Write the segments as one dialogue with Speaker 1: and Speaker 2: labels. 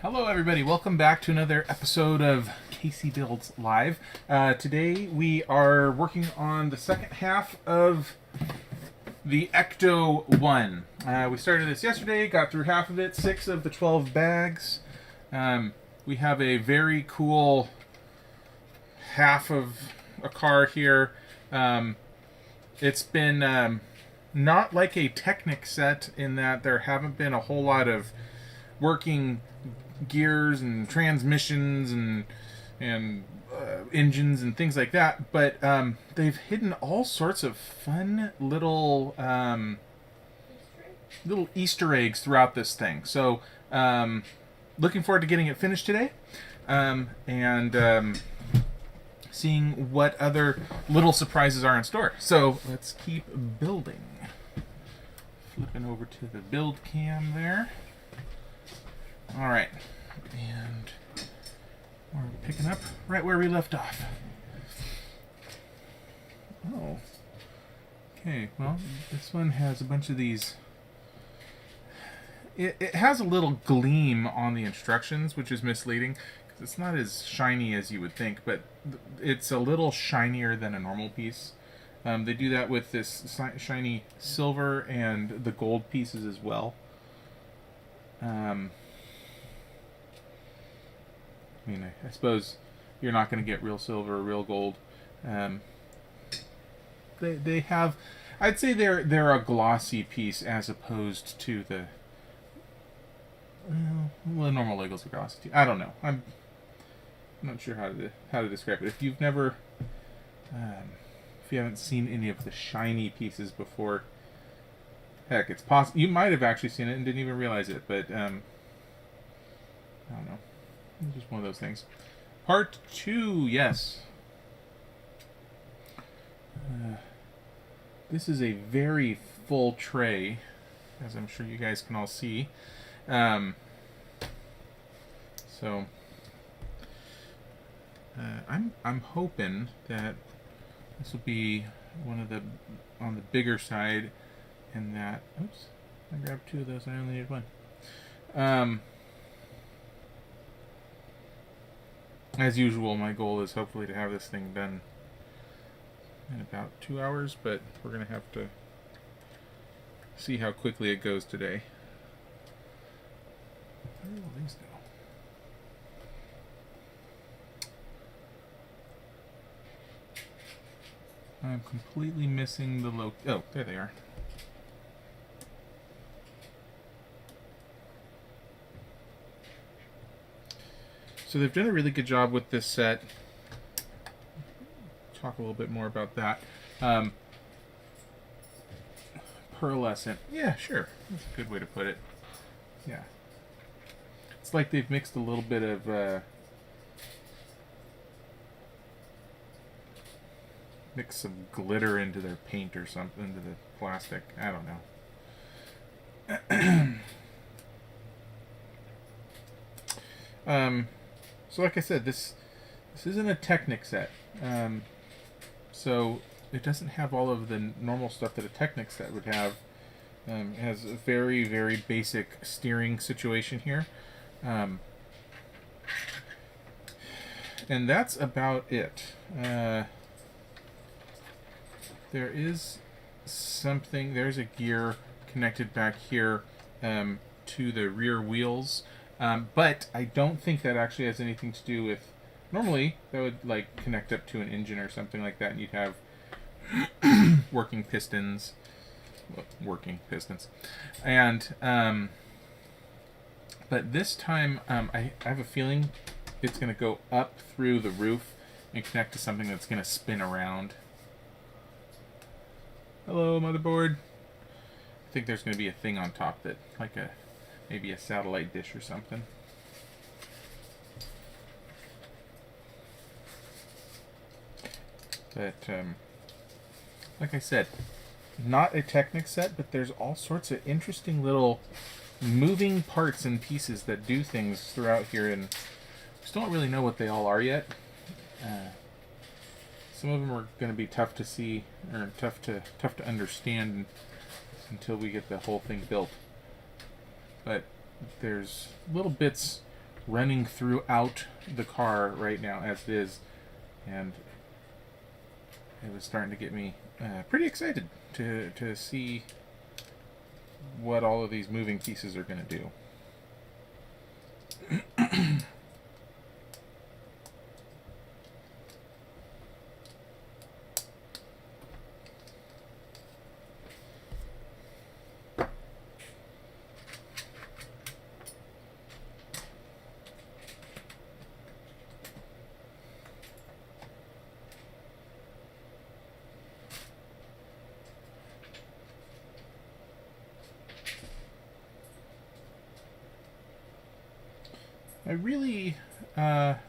Speaker 1: Hello, everybody. Welcome back to another episode of CaseyBuilds Live. Today we are working on the second half of the Ecto-1. We started this yesterday, got through half of it, 6 of the 12 bags. We have a very cool half of a car here. It's been not like a Technic set in that there haven't been a whole lot of working gears and transmissions and engines and things like that, but they've hidden all sorts of fun little Easter eggs throughout this thing. So looking forward to getting it finished today, and seeing what other little surprises are in store. So let's keep building. Flipping over to the build cam there. All right, and we're picking up right where we left off. Oh, okay. Well, this one has a bunch of these. It has a little gleam on the instructions, which is misleading because it's not as shiny as you would think, but it's a little shinier than a normal piece. They do that with this shiny silver and the gold pieces as well. I mean, I suppose you're not going to get real silver or real gold. They have, I'd say they're a glossy piece as opposed to the normal Legos are glossy too. I don't know. I'm not sure how to describe it. If you've never, if you haven't seen any of the shiny pieces before, heck, it's possible you might have actually seen it and didn't even realize it. But I don't know. It's just one of those things. Part 2, yes. This is a very full tray, as I'm sure you guys can all see. So I'm hoping that this will be one of the on the bigger side, and that oops, I grabbed 2 of those. I only need 1. As usual, my goal is hopefully to have this thing done in about 2 hours, but we're going to have to see how quickly it goes today. Where will these go? I'm completely missing the oh, there they are. So they've done a really good job with this set. Talk a little bit more about that. Pearlescent. Yeah, sure. That's a good way to put it. Yeah. It's like they've mixed a little bit of mixed some glitter into their paint or something, into the plastic. I don't know. So like I said, this isn't a Technic set, so it doesn't have all of the normal stuff that a Technic set would have. It has a very, very basic steering situation here, and that's about it. There is something. There's a gear connected back here to the rear wheels. But I don't think that actually has anything to do with... Normally, that would like connect up to an engine or something like that, and you'd have working pistons. And, but this time, I have a feeling it's going to go up through the roof and connect to something that's going to spin around. Hello, Motherboard. I think there's going to be a thing on top that, like maybe a satellite dish or something. But, like I said, not a Technic set, but there's all sorts of interesting little moving parts and pieces that do things throughout here, and we still don't really know what they all are yet. Some of them are going to be tough to see, or tough to understand until we get the whole thing built. But there's little bits running throughout the car right now as it is, and it was starting to get me pretty excited to see what all of these moving pieces are going to do.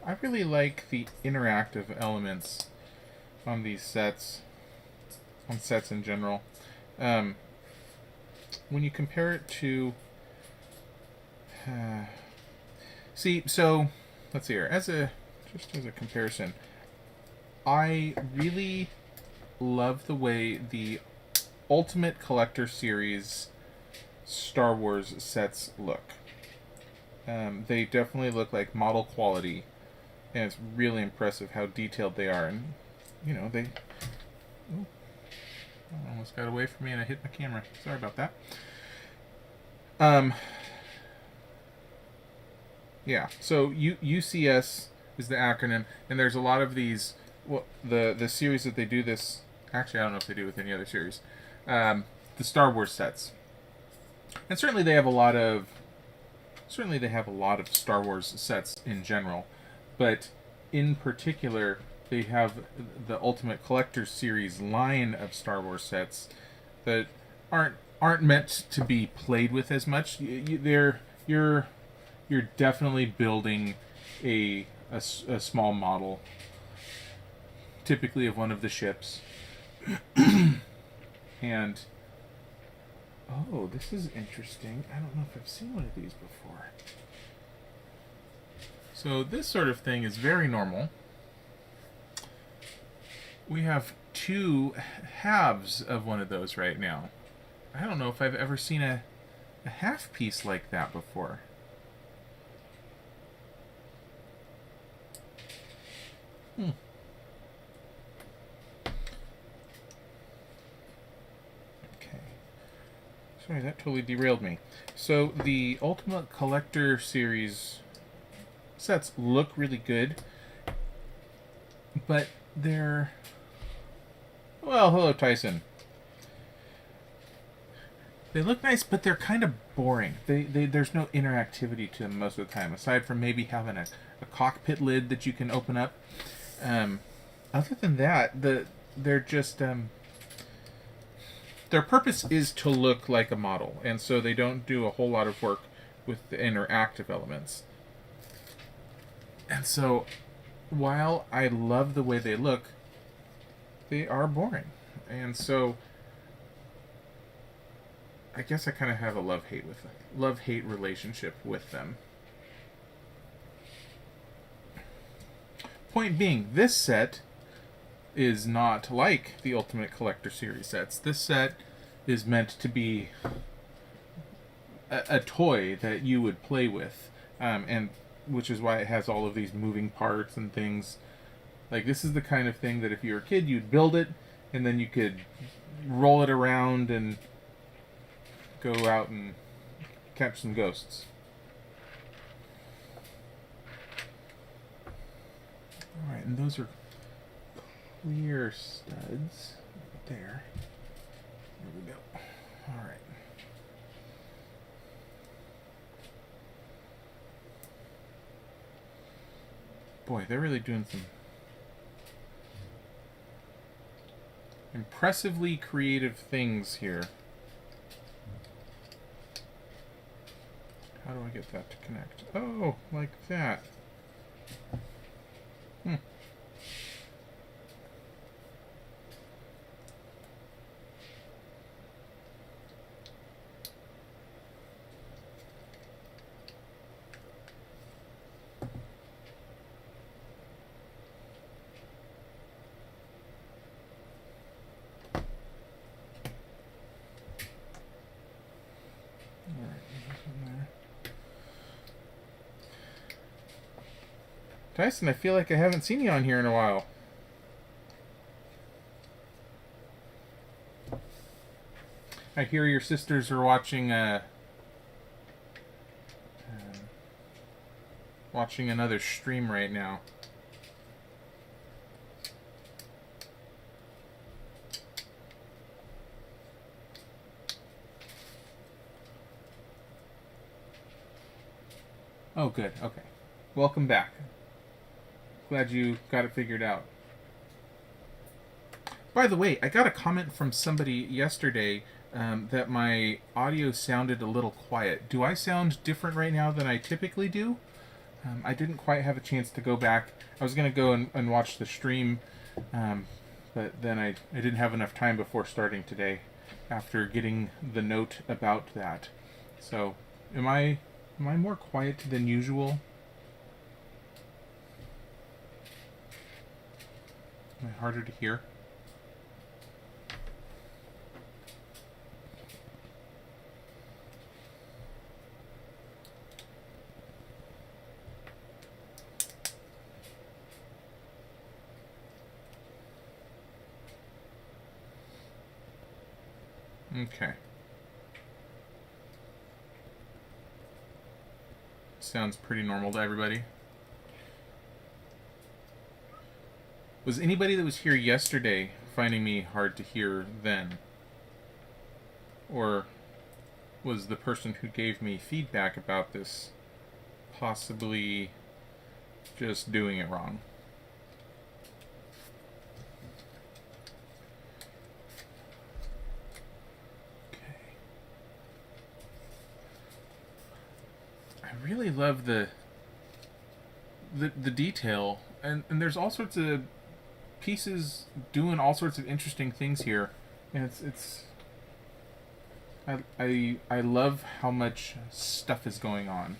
Speaker 1: I really like the interactive elements on these sets, on sets in general. When you compare it to, so let's see here. Just as a comparison, I really love the way the Ultimate Collector Series Star Wars sets look. They definitely look like model quality, and it's really impressive how detailed they are. And you know, they almost got away from me and I hit my camera. Sorry about that. Yeah. So UCS is the acronym, and there's a lot of these. Well, the series that they do this. Actually, I don't know if they do with any other series. The Star Wars sets, and certainly they have a lot of. Certainly they have a lot of Star Wars sets in general, but in particular they have the Ultimate Collector Series line of Star Wars sets that aren't meant to be played with as much. You're definitely building a small model, typically of one of the ships, and oh, this is interesting. I don't know if I've seen one of these before. So this sort of thing is very normal. We have two halves of one of those right now. I don't know if I've ever seen a half piece like that before. Sorry, that totally derailed me. So the Ultimate Collector Series sets look really good, but they're... Well, hello, Tyson. They look nice, but they're kind of boring. There's no interactivity to them most of the time, aside from maybe having a cockpit lid that you can open up. Other than that, they're just... Their purpose is to look like a model, and so they don't do a whole lot of work with the interactive elements. And so, while I love the way they look, they are boring. And so, I guess I kind of have a love-hate relationship with them. Point being, this set is not like the Ultimate Collector Series sets. This set is meant to be a toy that you would play with, and which is why it has all of these moving parts and things. Like, this is the kind of thing that if you were a kid, you'd build it, and then you could roll it around and go out and catch some ghosts. Alright, and those are clear studs there. There we go. All right. Boy, they're really doing some impressively creative things here. How do I get that to connect? Oh, like that. Tyson, I feel like I haven't seen you on here in a while. I hear your sisters are watching watching another stream right now. Oh, good. Okay. Welcome back. Glad you got it figured out. By the way, I got a comment from somebody yesterday that my audio sounded a little quiet. Do I sound different right now than I typically do? I didn't quite have a chance to go back. I was going to go and watch the stream, but then I didn't have enough time before starting today after getting the note about that. So, am I more quiet than usual? Am I harder to hear? Okay. Sounds pretty normal to everybody. Was anybody that was here yesterday finding me hard to hear then? Or was the person who gave me feedback about this possibly just doing it wrong? I really love the detail, and there's all sorts of pieces doing all sorts of interesting things here, and I love how much stuff is going on.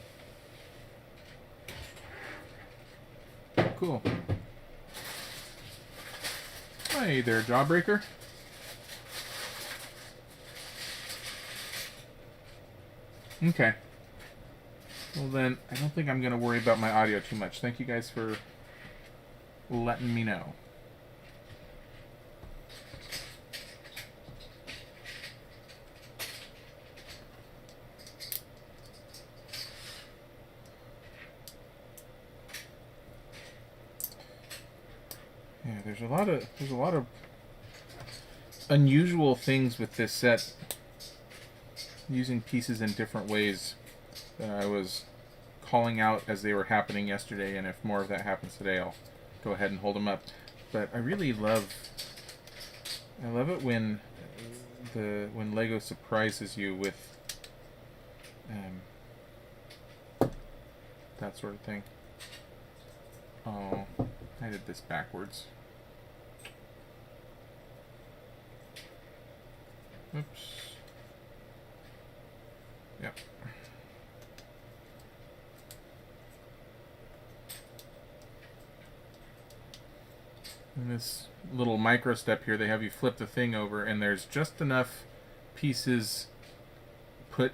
Speaker 1: Cool. Hey there, Jawbreaker. Okay. Well then, I don't think I'm going to worry about my audio too much. Thank you guys for letting me know. Yeah, there's a lot of unusual things with this set, using pieces in different ways that I was calling out as they were happening yesterday, and if more of that happens today, I'll go ahead and hold them up. But I really love it when Lego surprises you with that sort of thing. Oh, I did this backwards. Oops. Yep. In this little micro step here, they have you flip the thing over, and there's just enough pieces put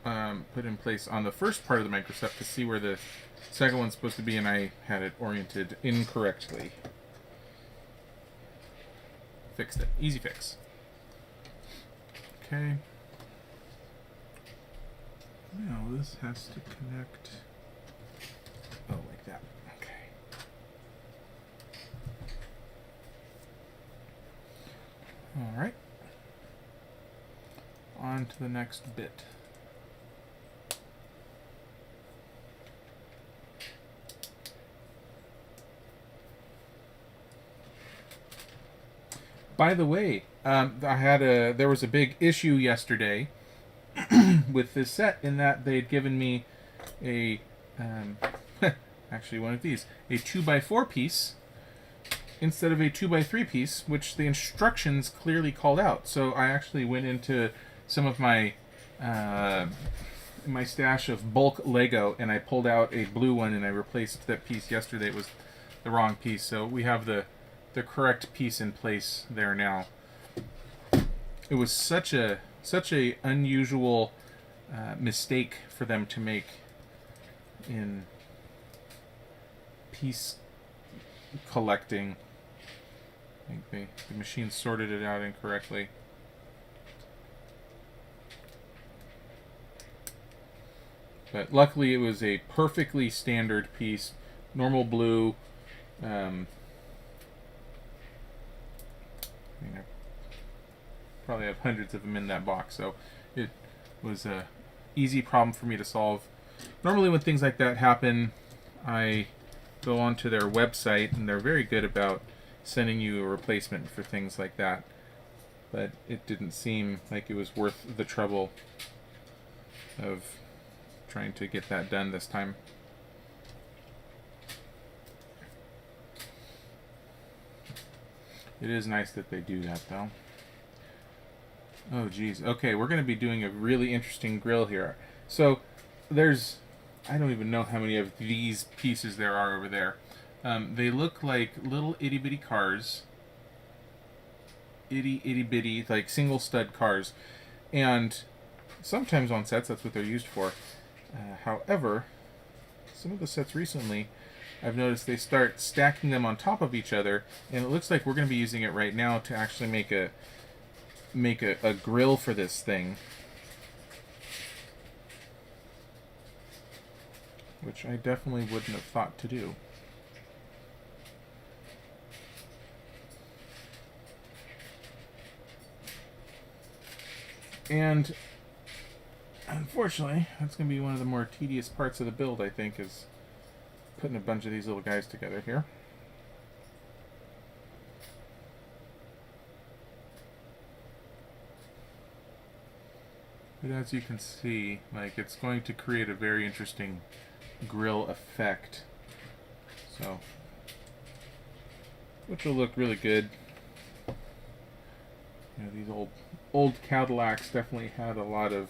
Speaker 1: in place on the first part of the micro step to see where the second one's supposed to be, and I had it oriented incorrectly. Fixed it. Easy fix. Okay. Now this has to connect. Oh, like that. Okay. All right. On to the next bit. By the way, there was a big issue yesterday with this set in that they'd given me a actually one of these, a 2x4 piece instead of a 2x3 piece, which the instructions clearly called out. So I actually went into some of my my stash of bulk Lego, and I pulled out a blue one, and I replaced that piece yesterday. It was the wrong piece, so we have the correct piece in place there now. It was such a unusual mistake for them to make in piece collecting. I think the machine sorted it out incorrectly. But luckily it was a perfectly standard piece, normal blue. I probably have hundreds of them in that box, so it was a easy problem for me to solve. Normally when things like that happen, I go onto their website, and they're very good about sending you a replacement for things like that. But it didn't seem like it was worth the trouble of trying to get that done this time. It is nice that they do that, though. Oh, geez. Okay, we're going to be doing a really interesting grill here. So, there's... I don't even know how many of these pieces there are over there. They look like little itty-bitty cars. Itty-bitty, like single stud cars. And sometimes on sets, that's what they're used for. However, some of the sets recently, I've noticed they start stacking them on top of each other, and it looks like we're going to be using it right now to actually make a grill for this thing. Which I definitely wouldn't have thought to do. And unfortunately, that's going to be one of the more tedious parts of the build, I think, is putting a bunch of these little guys together here. But as you can see, like, it's going to create a very interesting grill effect. So, which will look really good. You know, these old Cadillacs definitely had a lot of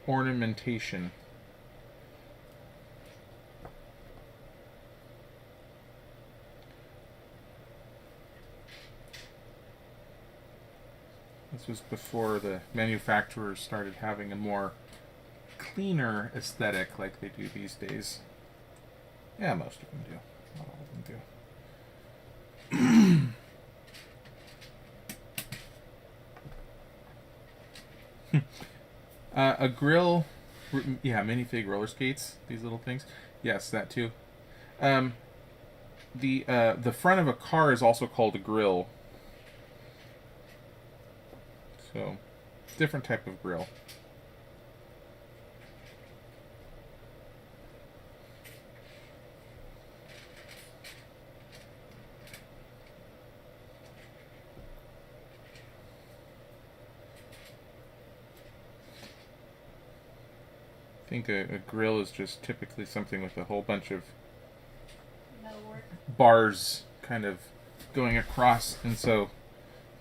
Speaker 1: ornamentation. This was before the manufacturers started having a more cleaner aesthetic like they do these days. Yeah, most of them do. Not all of them do. A grill, yeah, minifig roller skates, these little things. Yes, that too. The front of a car is also called a grill. So, different type of grill. I think a grill is just typically something with a whole bunch of bars kind of going across, and so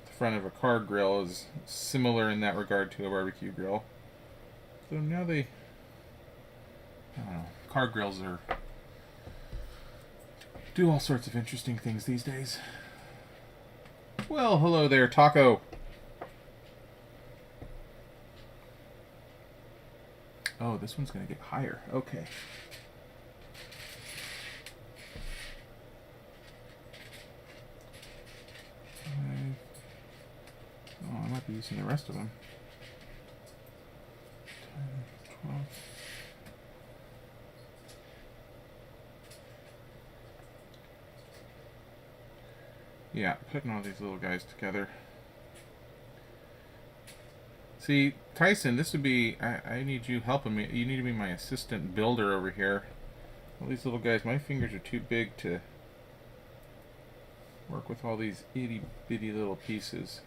Speaker 1: the front of a car grill is similar in that regard to a barbecue grill. So now I don't know, car grills do all sorts of interesting things these days. Well, hello there, Taco. Oh, this one's going to get higher. Okay. Oh, I might be using the rest of them. 10, 12. Yeah, putting all these little guys together. See, Tyson, this would be... I need you helping me. You need to be my assistant builder over here. All these little guys, my fingers are too big to work with all these itty-bitty little pieces.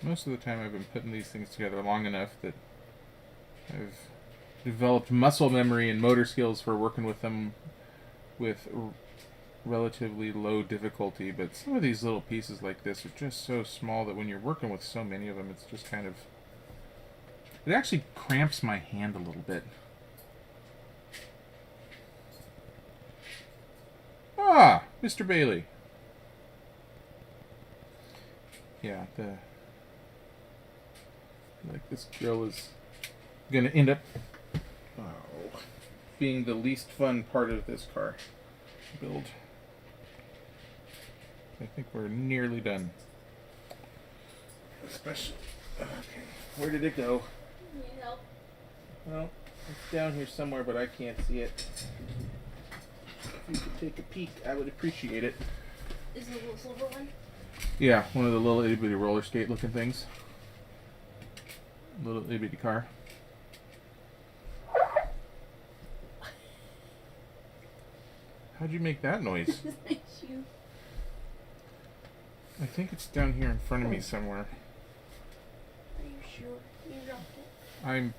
Speaker 1: Most of the time I've been putting these things together long enough that I've developed muscle memory and motor skills for working with them with relatively low difficulty, but some of these little pieces like this are just so small that when you're working with so many of them, it's just kind of... It actually cramps my hand a little bit. Mr. Bailey. Yeah, like this grill is gonna end up being the least fun part of this car build. I think we're nearly done. Especially, okay, where did it go?
Speaker 2: Need help?
Speaker 1: Well, it's down here somewhere, but I can't see it. If you could take a peek, I would appreciate it.
Speaker 2: Is it a little silver one?
Speaker 1: Yeah, one of the little itty bitty roller skate looking things. Little itty bitty car. How'd you make that noise?
Speaker 2: You.
Speaker 1: I think it's down here in front of me somewhere.
Speaker 2: Are you sure you dropped it?
Speaker 1: I'm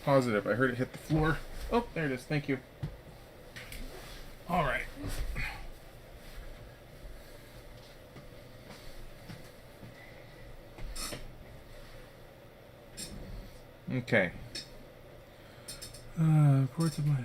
Speaker 1: positive. I heard it hit the floor. Oh, there it is. Thank you. All right. Okay. Reports of my...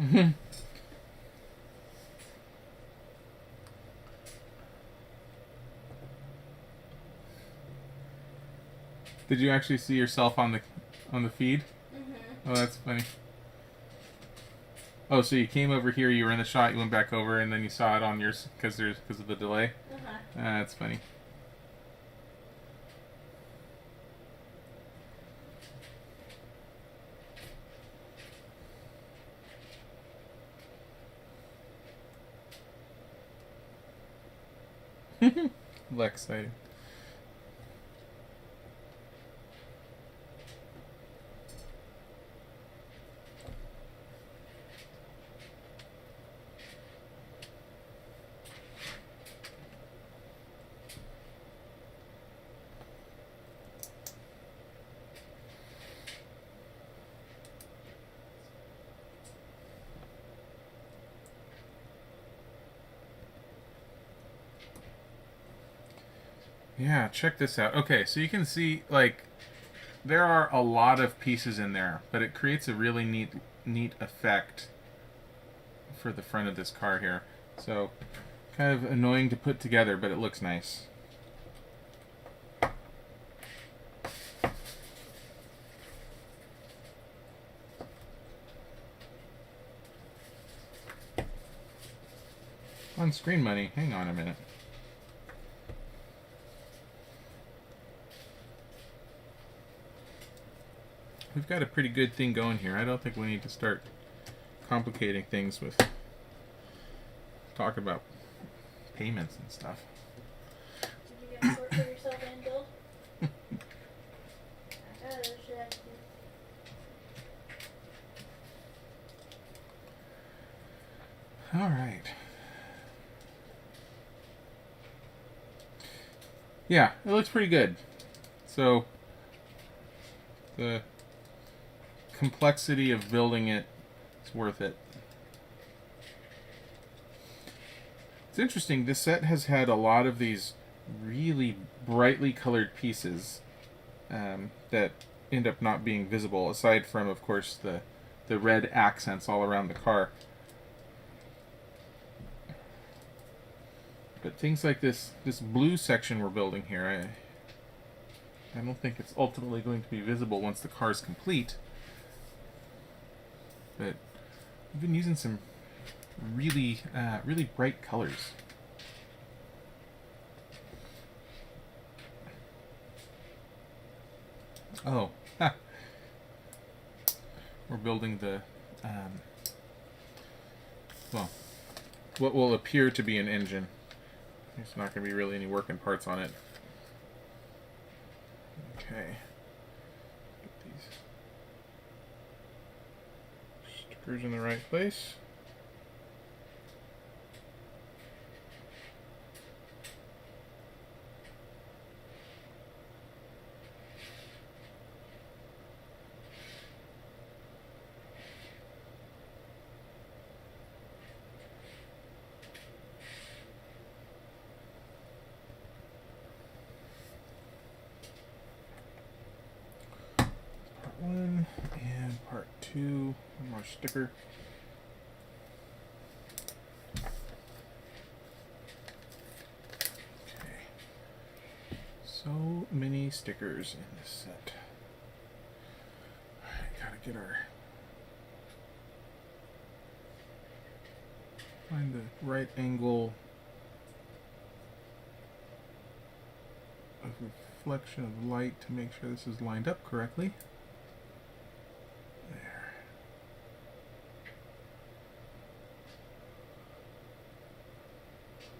Speaker 1: Mm-hmm. Did you actually see yourself on the feed?
Speaker 2: Mm-hmm.
Speaker 1: Oh, that's funny. Oh, so you came over here, you were in the shot, you went back over, and then you saw it on yours because of the delay.
Speaker 2: Uh-huh.
Speaker 1: That's funny. Lex exciting. Yeah, check this out. Okay, so you can see, like, there are a lot of pieces in there, but it creates a really neat effect for the front of this car here. So, kind of annoying to put together, but it looks nice. On screen money, hang on a minute. We've got a pretty good thing going here. I don't think we need to start complicating things with talk about payments and stuff.
Speaker 2: Did you get a sort for yourself and build? I got it, shit.
Speaker 1: All right. Yeah, it looks pretty good. So the complexity of building it is worth it. It's interesting, this set has had a lot of these really brightly colored pieces that end up not being visible, aside from, of course, the red accents all around the car. But things like this blue section we're building here, I don't think it's ultimately going to be visible once the car is complete. But we've been using some really bright colors. Oh, we're building the well, what will appear to be an engine. There's not going to be really any working parts on it. Okay. Get these stickers in the right place. one more sticker. Okay. So many stickers in this set. Alright, gotta get our... Find the right angle of reflection of light to make sure this is lined up correctly. There.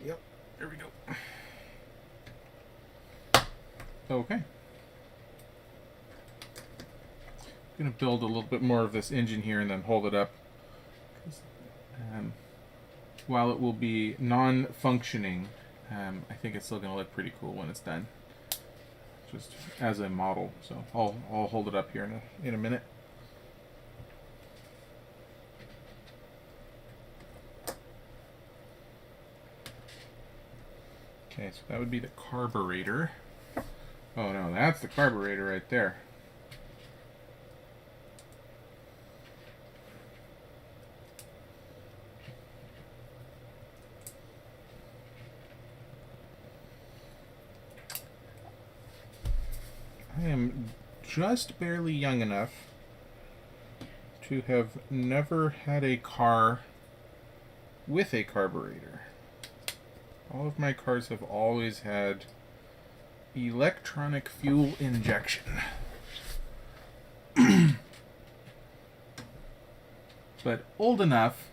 Speaker 1: Yep, there we go. Okay. I'm gonna build a little bit more of this engine here and then hold it up. While it will be non-functioning, I think it's still going to look pretty cool when it's done, just as a model. So I'll hold it up here in a minute. Okay, so that would be the carburetor. Oh no, that's the carburetor right there. I am just barely young enough to have never had a car with a carburetor. All of my cars have always had electronic fuel injection. But old enough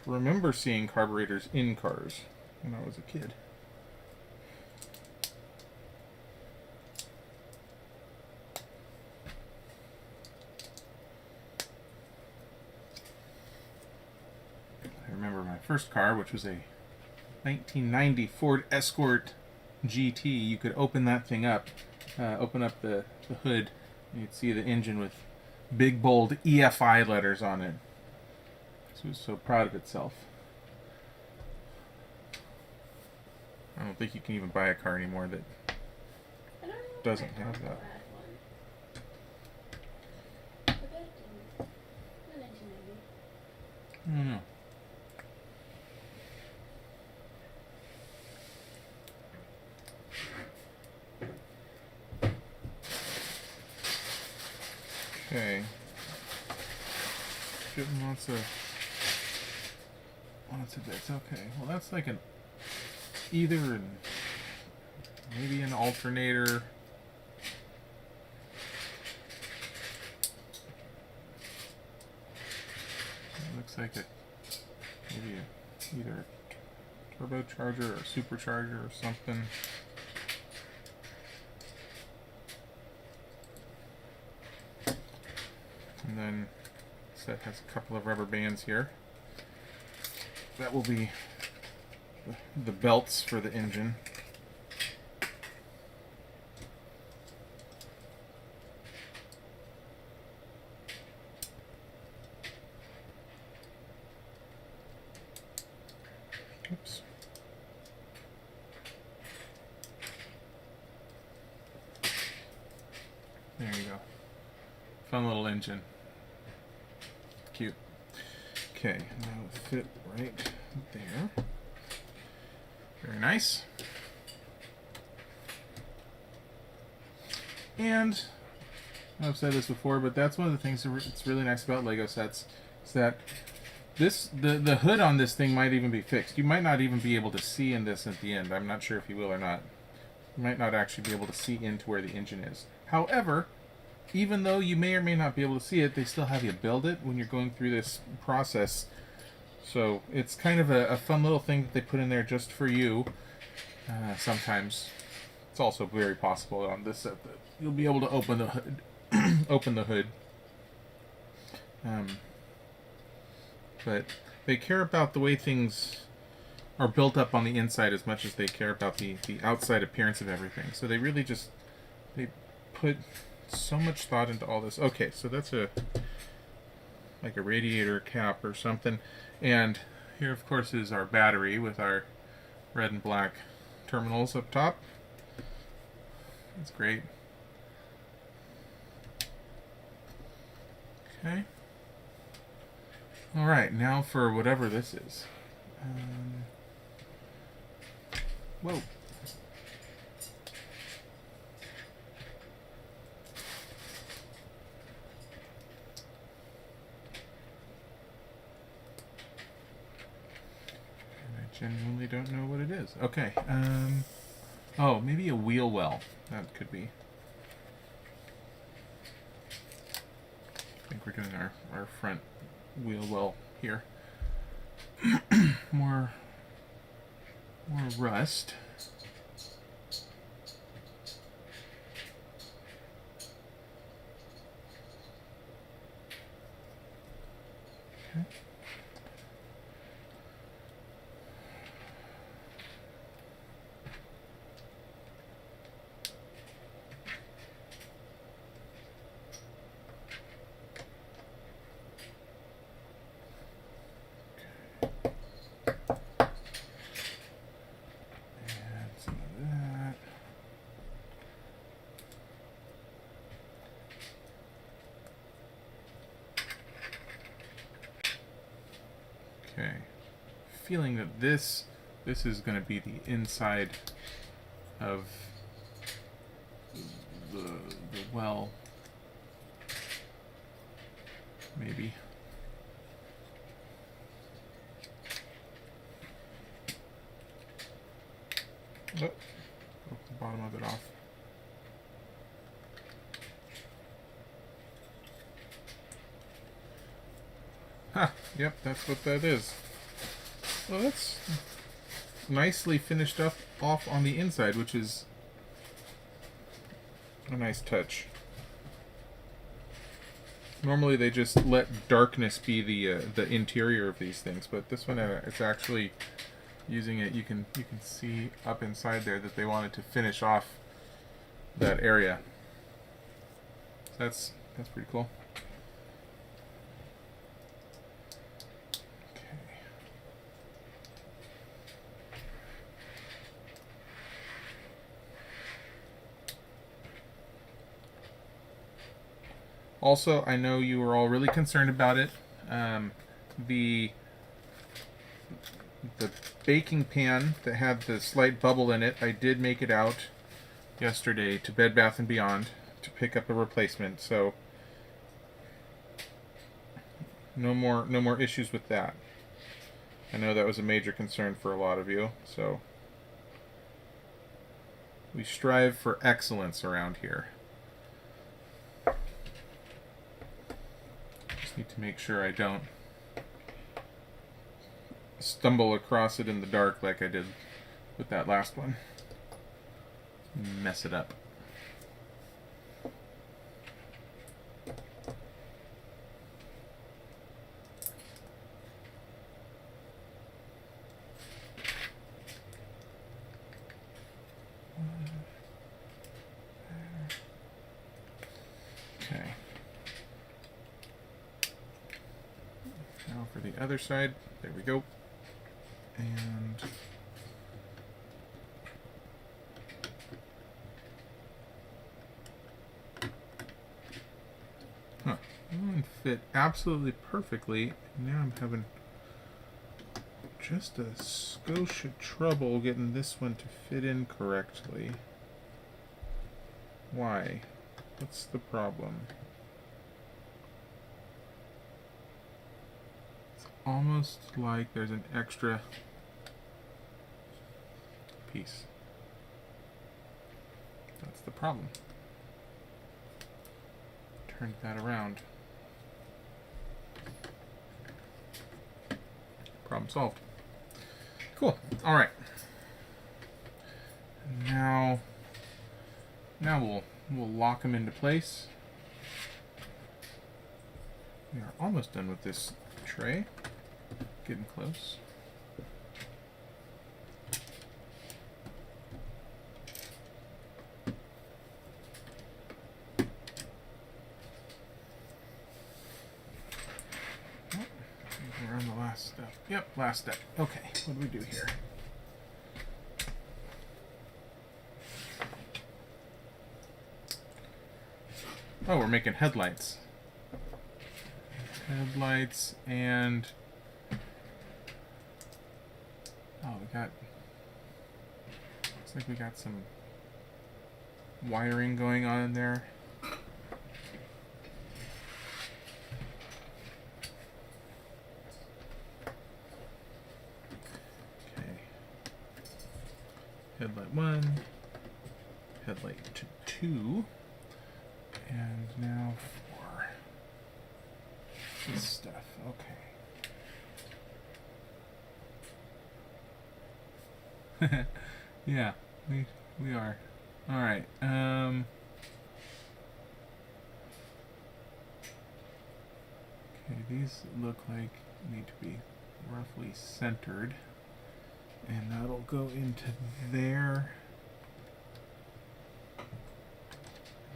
Speaker 1: to remember seeing carburetors in cars when I was a kid. First car, which was a 1990 Ford Escort GT. You could open that thing up, open up the hood, and you'd see the engine with big bold EFI letters on it. So it was so proud of itself. I don't think you can even buy a car anymore that doesn't have that.
Speaker 2: I
Speaker 1: don't know. Okay. Getting lots of bits. Okay. Well, that's like an either maybe an alternator. It looks like maybe either a turbocharger or a supercharger or something. And then set has a couple of rubber bands here. That will be the belts for the engine. Oops. There you go. Fun little engine. Cute. Okay, now it'll fit right there. Very nice. And I've said this before, but that's one of the things that's really nice about Lego sets is that the hood on this thing might even be fixed. You might not even be able to see in this at the end. I'm not sure if you will or not. You might not actually be able to see into where the engine is. However, even though you may or may not be able to see it, they still have you build it when you're going through this process. So it's kind of a fun little thing that they put in there just for you. Sometimes it's also very possible on this set that you'll be able to open the hood. Open the hood. But they care about the way things are built up on the inside as much as they care about the outside appearance of everything. So they really just they put so much thought into all this. Okay, so that's like a radiator cap or something. And here, of course, is our battery with our red and black terminals up top. That's great. Okay. All right, now for whatever this is. Whoa. Genuinely don't know what it is. Okay. Oh, maybe a wheel well. That could be. I think we're doing our front wheel well here. more rust. Okay. Okay, feeling that this is going to be the inside of the well, maybe. Oh, broke the bottom of it off. Ha! Yep, that's what that is. Well, that's nicely finished up off on the inside, which is a nice touch. Normally they just let darkness be the interior of these things, but this one it's actually using it. You can see up inside there that they wanted to finish off that area. So that's pretty cool. Also, I know you were all really concerned about it. The baking pan that had the slight bubble in it, I did make it out yesterday to Bed Bath & Beyond to pick up a replacement. So no more issues with that. I know that was a major concern for a lot of you. So we strive for excellence around here. Need to make sure I don't stumble across it in the dark like I did with that last one. Mess it up. Okay. Now for the other side, there we go. And that one fit absolutely perfectly. Now I'm having just a skosh of trouble getting this one to fit in correctly. Why? What's the problem? Almost like there's an extra piece. That's the problem. Turned that around. Problem solved. Cool. All right. Now we'll lock them into place. We are almost done with this tray. Getting close. Oh, we're on the last step. Yep, last step. Okay, what do we do here? Oh, we're making headlights. headlights, and looks like we got some wiring going on in there. Okay. Headlight 1, headlight 2, and now for this stuff. Okay. Yeah, we are. All right. Okay, these look like need to be roughly centered, and that'll go into there.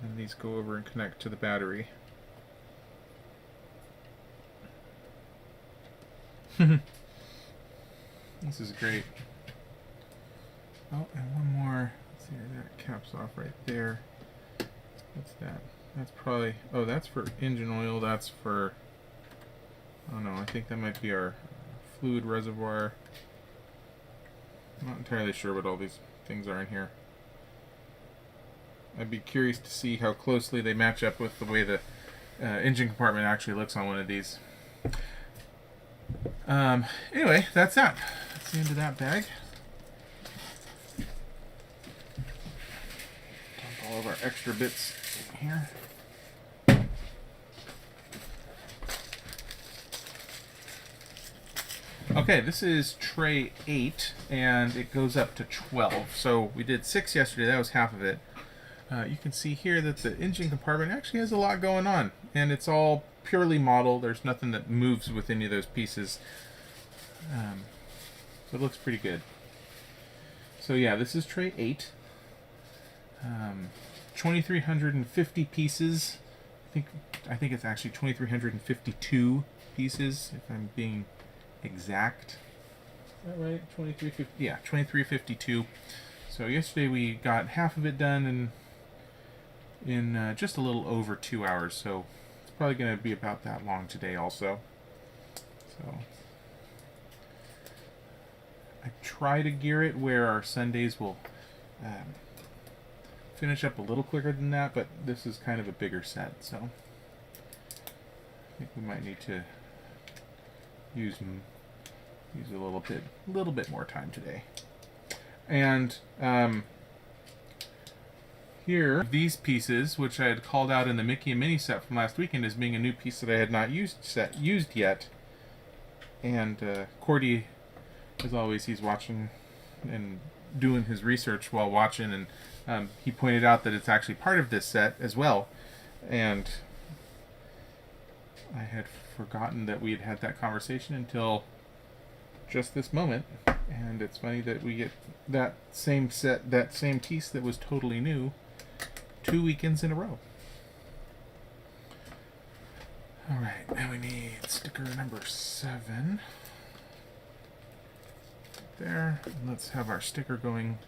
Speaker 1: And these go over and connect to the battery. This is great. Oh, and one more. Let's see, that caps off right there. What's that? That's probably, oh, that's for engine oil. That's for, I don't know, I think that might be our fluid reservoir. I'm not entirely sure what all these things are in here. I'd be curious to see how closely they match up with the way the engine compartment actually looks on one of these. Anyway, that's that. That's the end of that bag. Dump all of our extra bits in here. Okay, this is tray 8, and it goes up to 12. So we did 6 yesterday. That was half of it. You can see here that the engine compartment actually has a lot going on, and it's all purely model. There's nothing that moves with any of those pieces. So it looks pretty good. So yeah, this is tray 8. 2,350 pieces. I think it's actually 2,352 pieces, if I'm being exact. Is that right? 2350. Yeah, 2352. So yesterday we got half of it done in just a little over 2 hours. So it's probably going to be about that long today also. So I try to gear it where our Sundays will finish up a little quicker than that, but this is kind of a bigger set, so I think we might need to use a little bit more time today. And here, these pieces, which I had called out in the Mickey and Minnie set from last weekend as being a new piece that I had not used yet. And Cordy, as always, he's watching and doing his research while watching, and he pointed out that it's actually part of this set as well. And I had forgotten that we had had that conversation until just this moment. And it's funny that we get that same set, that same piece that was totally new, 2 weekends in a row. Alright, now we need sticker number 7. There. And let's have our sticker going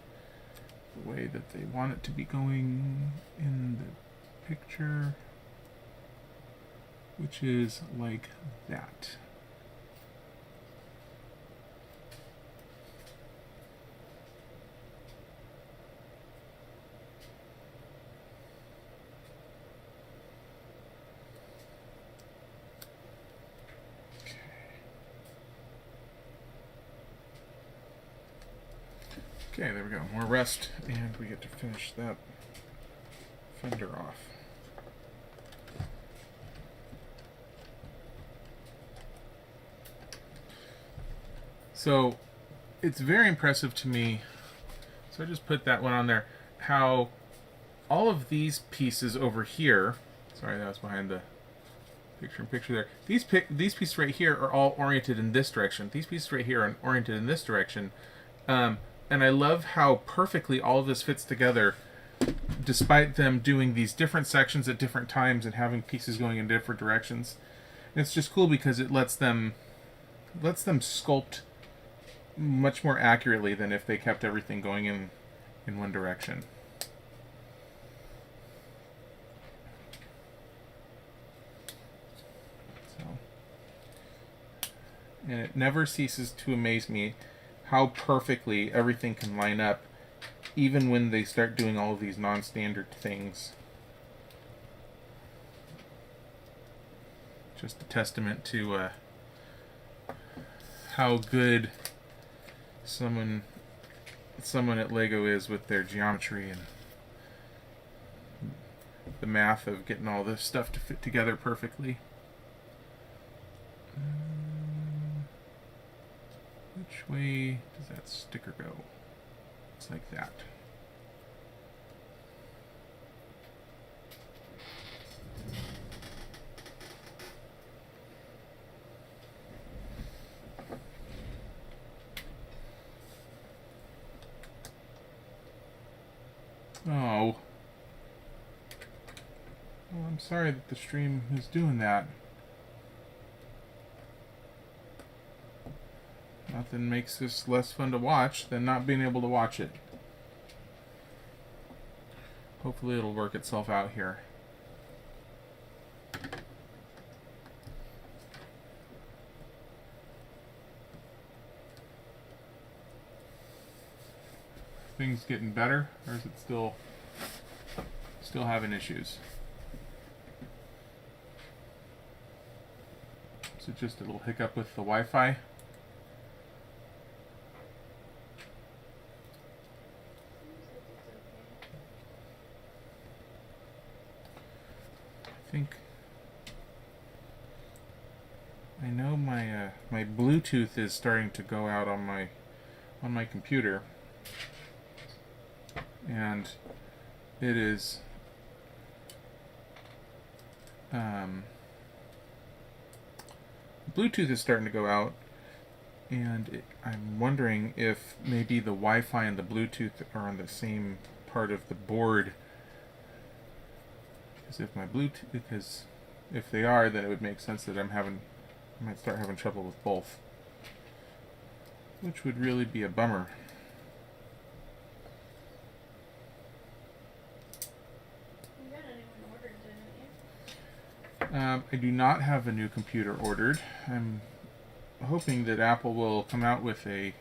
Speaker 1: the way that they want it to be going in the picture, which is like that. Okay, there we go. More rest, and we get to finish that fender off. So, it's very impressive to me, so I just put that one on there, how all of these pieces over here, sorry, that was behind the picture there, these pieces right here are all oriented in this direction. These pieces right here are oriented in this direction. And I love how perfectly all of this fits together, despite them doing these different sections at different times and having pieces going in different directions. And it's just cool because it lets them sculpt much more accurately than if they kept everything going in one direction. So And it never ceases to amaze me how perfectly everything can line up, even when they start doing all of these non-standard things. Just a testament to how good someone at Lego is with their geometry and the math of getting all this stuff to fit together perfectly. Which way does that sticker go? It's like that. Oh. Well, I'm sorry that the stream is doing that. Nothing makes this less fun to watch than not being able to watch it. Hopefully it'll work itself out here. Things getting better, or is it still having issues? Is it just a little hiccup with the Wi-Fi? I know my my Bluetooth is starting to go out on my computer, and it is Bluetooth is starting to go out, and I'm wondering if maybe the Wi-Fi and the Bluetooth are on the same part of the board. Because if they are, then it would make sense that I might start having trouble with both, which would really be a bummer.
Speaker 2: You got a new one ordered, didn't you?
Speaker 1: I do not have a new computer ordered. I'm hoping that Apple will come out with a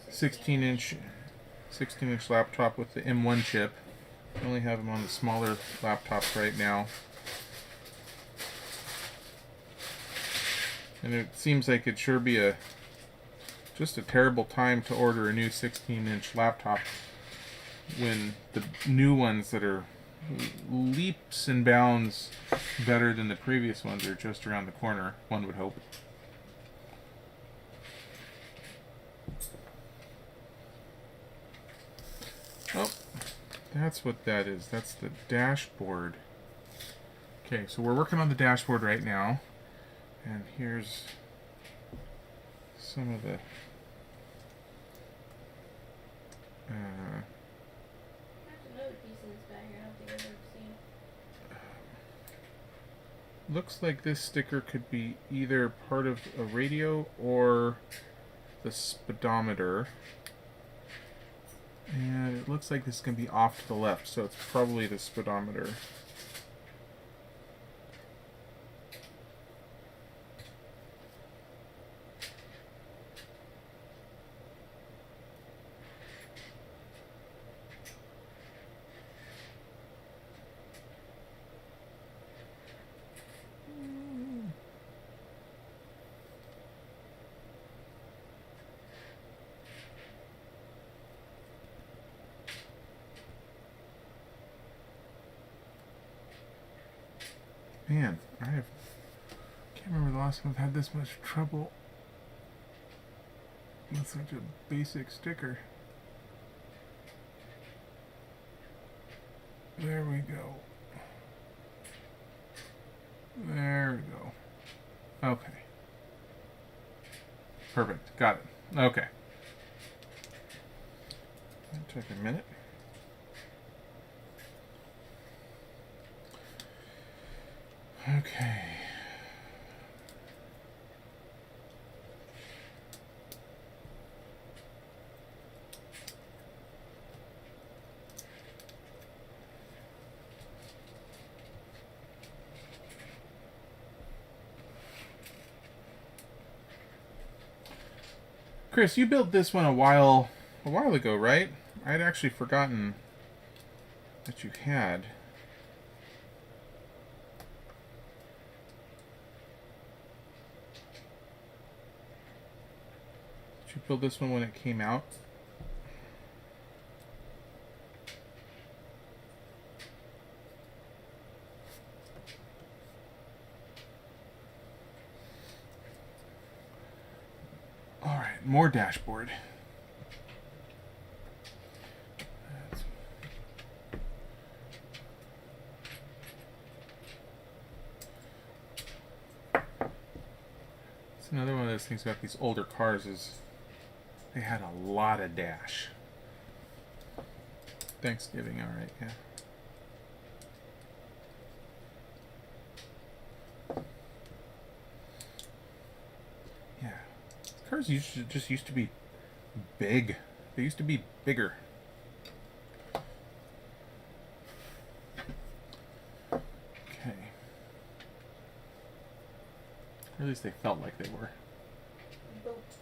Speaker 1: 16-inch laptop with the M1 chip. I only have them on the smaller laptops right now. And it seems like it sure be just a terrible time to order a new 16-inch laptop when the new ones that are leaps and bounds better than the previous ones are just around the corner, one would hope. Oh, that's what that is. That's the dashboard. Okay, so we're working on the dashboard right now. And here's some of the
Speaker 2: There's another piece in this bag I don't think I've ever seen.
Speaker 1: looks like this sticker could be either part of a radio or the speedometer. And it looks like this is going to be off to the left, so it's probably the speedometer. Man, can't remember the last time I've had this much trouble with such a basic sticker. There we go. There we go. Okay. Perfect. Got it. Okay. That took a minute. Okay. Chris, you built this one a while ago, right? I'd actually forgotten that you had. Did you build this one when it came out? Alright, more dashboard. It's another one of those things about these older cars is they had a lot of dash. Thanksgiving, alright, yeah. Yeah. Cars just used to be big. They used to be bigger. Okay. Or at least they felt like they were.
Speaker 2: Boats.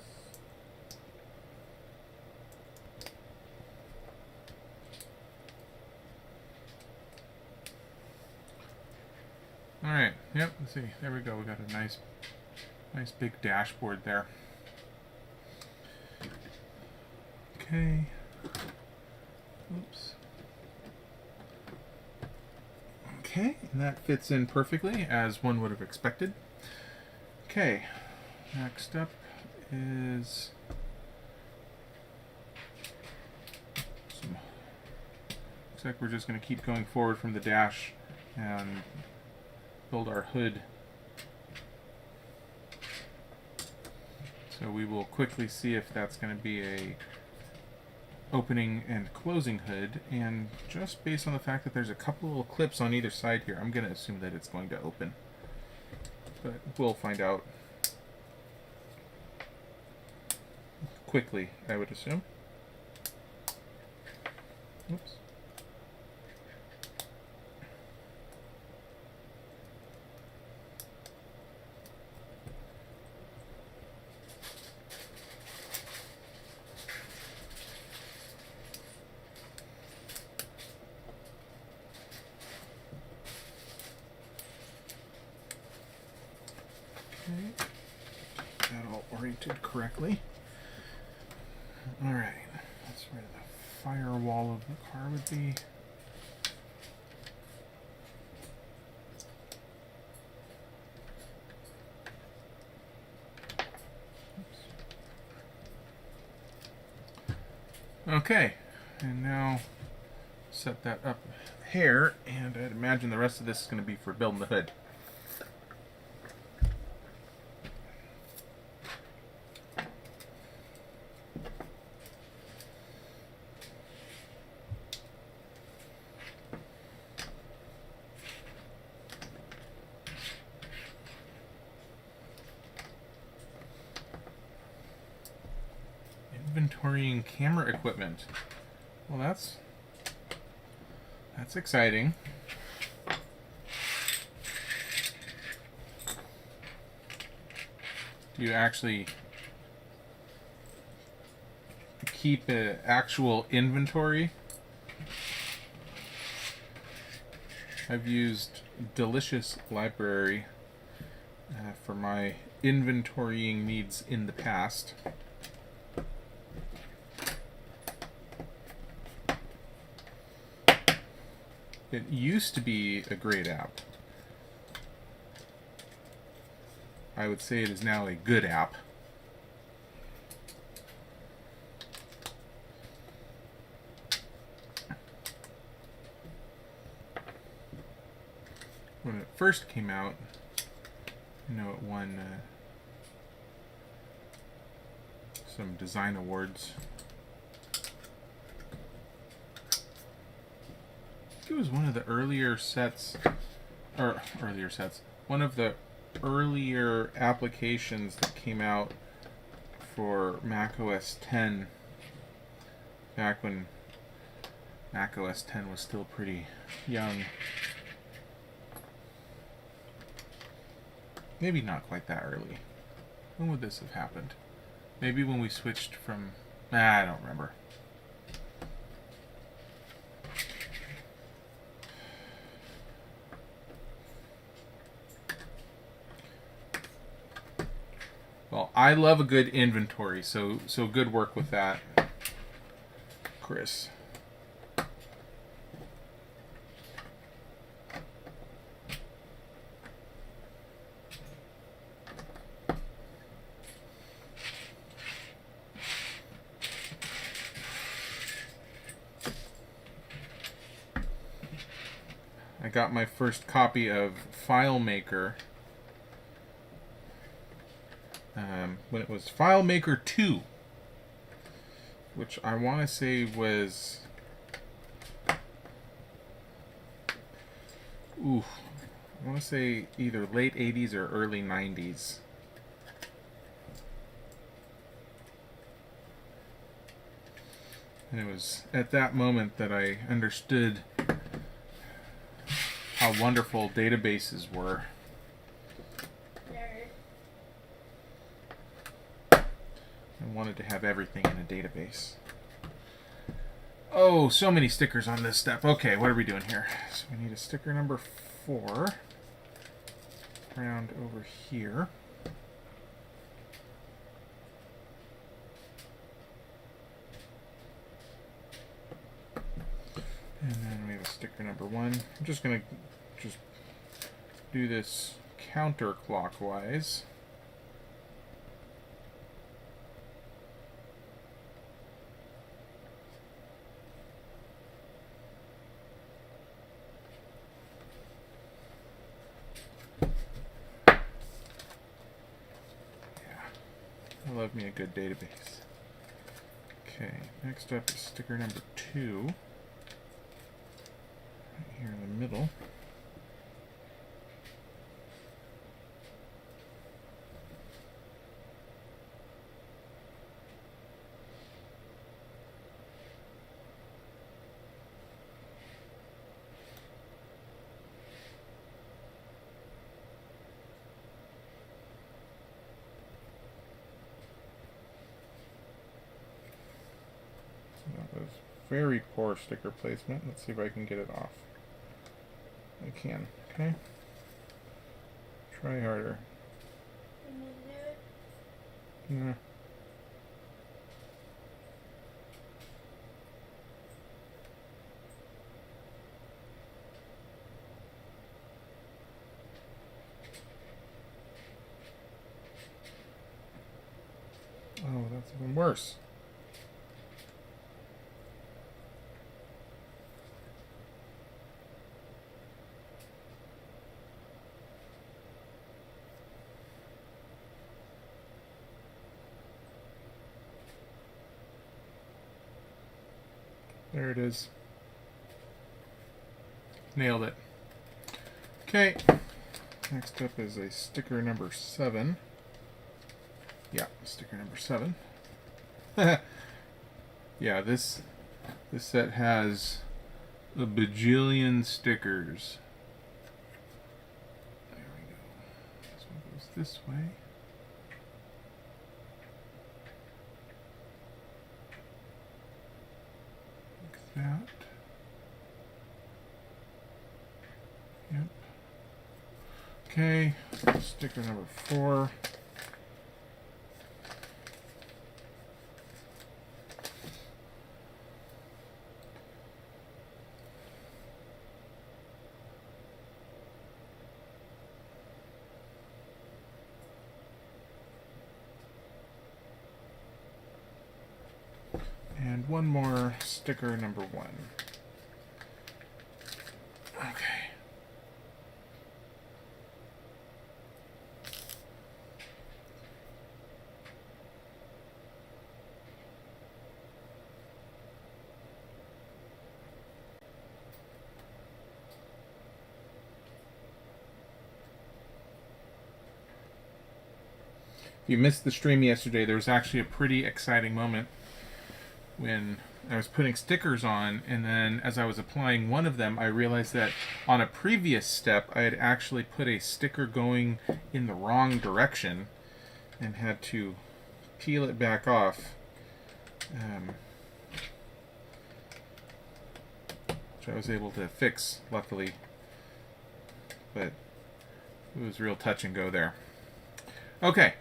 Speaker 1: Alright, yep, let's see. There we go. We got a nice big dashboard there. Okay. Oops. Okay, and that fits in perfectly as one would have expected. Okay, next up is some. Looks like we're just going to keep going forward from the dash and build our hood. So we will quickly see if that's going to be a opening and closing hood, and just based on the fact that there's a couple little clips on either side here, I'm going to assume that it's going to open. But we'll find out quickly, I would assume. Oops. Okay. That all oriented correctly. Alright, that's where the firewall of the car would be. Oops. Okay, and now set that up here, and I'd imagine the rest of this is going to be for building the hood. Inventorying camera equipment. Well, that's exciting. Do you actually keep an actual inventory? I've used Delicious Library for my inventorying needs in the past. It used to be a great app. I would say it is now a good app. When it first came out, you know, it won some design awards. It was one of the earlier sets, one of the earlier applications that came out for Mac OS X, back when Mac OS X was still pretty young. Maybe not quite that early. When would this have happened? Maybe when we switched from... I don't remember. Well, I love a good inventory, so good work with that, Chris. I got my first copy of FileMaker when it was FileMaker 2, which I want to say was... I want to say either late 80s or early 90s. And it was at that moment that I understood how wonderful databases were.
Speaker 2: Nerd.
Speaker 1: I wanted to have everything in a database. Oh, so many stickers on this step. Okay, what are we doing here? So we need a sticker number 4. Round over here. And then we have a sticker number 1. I'm just going to do this counterclockwise. I love me a good database. Okay, next up is sticker number 2. Right here in the middle. That was very poor sticker placement. Let's see if I can get it off. I can. Okay. Try harder.
Speaker 2: Can you do it?
Speaker 1: Yeah. Oh, that's even worse. There it is. Nailed it. Okay. Next up is a sticker number 7. Yeah, sticker number 7. Yeah, this set has a bajillion stickers. There we go. This one goes this way. Like that. Yep. Okay, sticker number 4. And one more sticker number 1. Okay. If you missed the stream yesterday, there was actually a pretty exciting moment when I was putting stickers on, and then as I was applying one of them, I realized that on a previous step I had actually put a sticker going in the wrong direction and had to peel it back off. Which I was able to fix, luckily. But it was real touch and go there. Okay.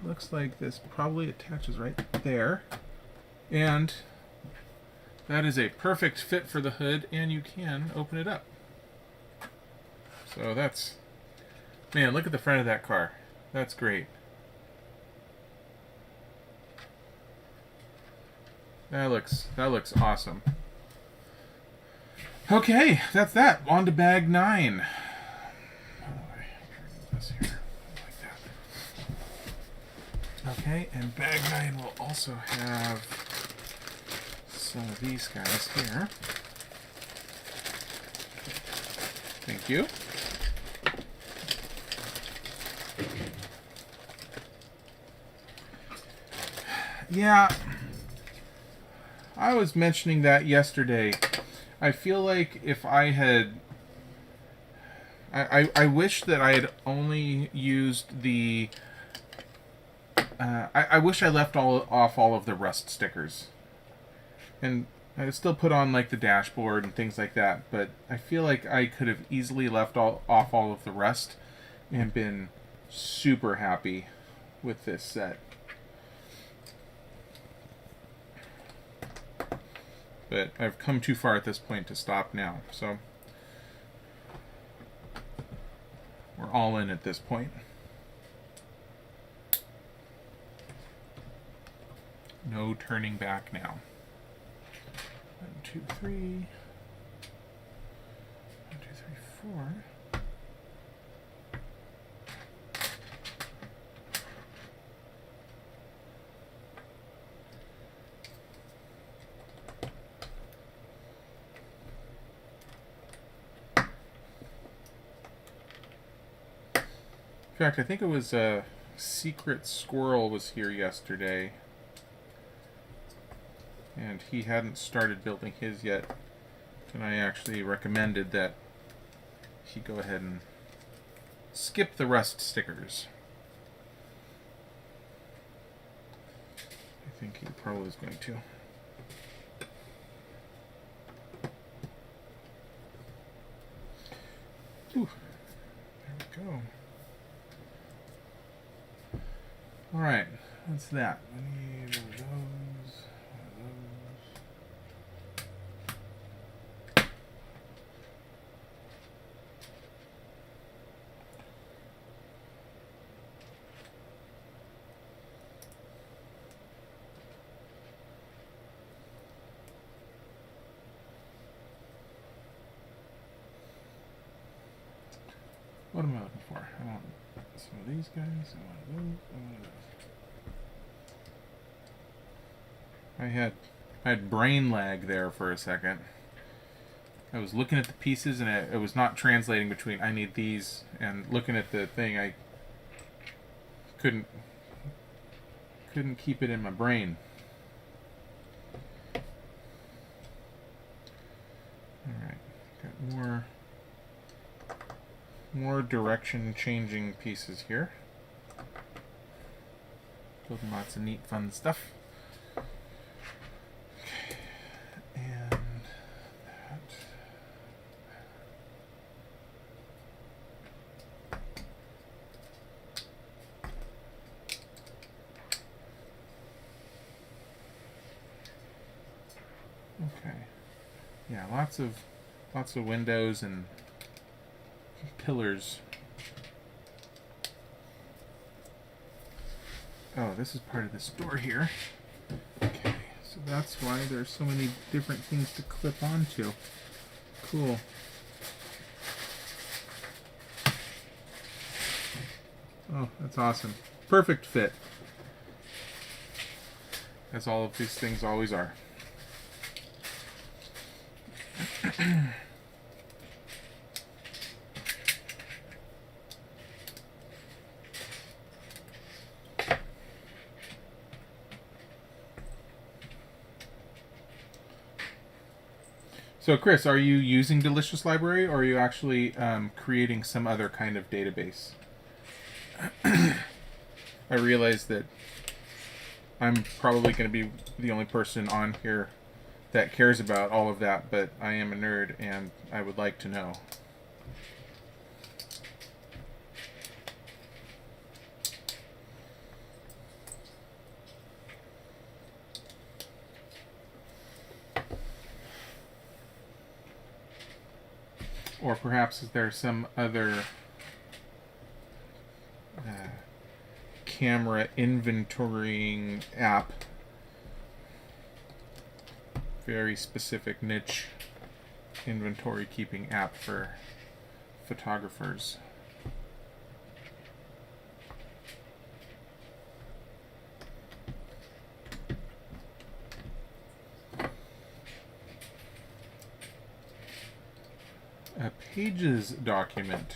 Speaker 1: Looks like this probably attaches right there. And that is a perfect fit for the hood, and you can open it up. So that's... Man, look at the front of that car. That's great. That looks awesome. Okay, that's that. On to bag 9. This here, like that. Okay, and bag 9 will also have some of these guys here. Thank you. Yeah, I was mentioning that yesterday. I feel like if I had... I wish that I had only used the... I wish I left off all of the rust stickers. And I would still put on like the dashboard and things like that, but I feel like I could have easily left off all of the rust and been super happy with this set. But I've come too far at this point to stop now, so we're all in at this point. No turning back now. 1, 2, 3. 1, 2, 3, 4. In fact, I think it was Secret Squirrel was here yesterday, and he hadn't started building his yet, and I actually recommended that he go ahead and skip the rust stickers. I think he probably is going to. Ooh, there we go. Alright, what's that? We need one of those, What am I looking for? I want some of these guys, I want those, I want those. I had brain lag there for a second. I was looking at the pieces and it was not translating between I need these and looking at the thing. I couldn't keep it in my brain. Alright, got more direction changing pieces here. Building lots of neat fun stuff. Okay. Yeah, lots of windows and pillars. Oh, this is part of this door here. Okay, so that's why there's so many different things to clip onto. Cool. Oh, that's awesome. Perfect fit. As all of these things always are. So, Chris, are you using Delicious Library, or are you actually creating some other kind of database? I realize that I'm probably going to be the only person on here that cares about all of that, but I am a nerd and I would like to know. Or perhaps is there some other camera inventorying app, very specific niche inventory keeping app for photographers. A Pages document.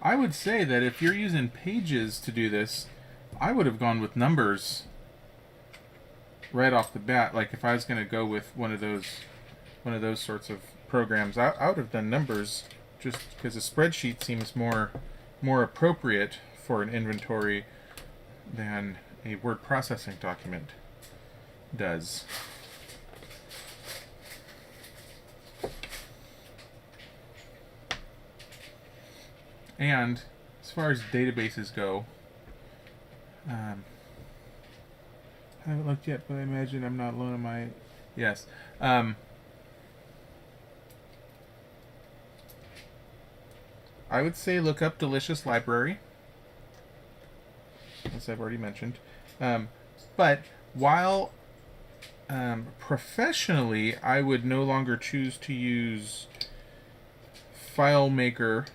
Speaker 1: I would say that if you're using Pages to do this, I would have gone with Numbers right off the bat. Like if I was going to go with one of those sorts of programs, I would have done Numbers, just because a spreadsheet seems more appropriate for an inventory than a word processing document does. And as far as databases go, I haven't looked yet, but I imagine I'm not alone in my... Yes. I would say look up Delicious Library, as I've already mentioned. But while professionally, I would no longer choose to use FileMaker.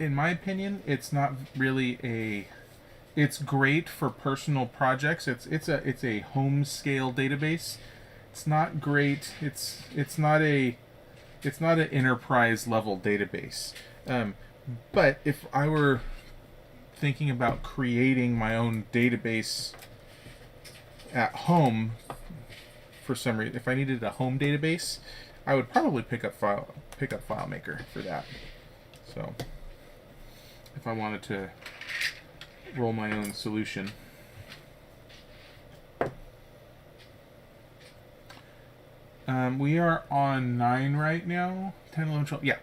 Speaker 1: In my opinion, it's not really a... It's great for personal projects. It's a home scale database. It's not great. It's not an enterprise level database. But if I were thinking about creating my own database at home, for some reason, if I needed a home database, I would probably pick up FileMaker for that. So, if I wanted to roll my own solution. We are on 9 right now. 10, 11, 12. Yeah,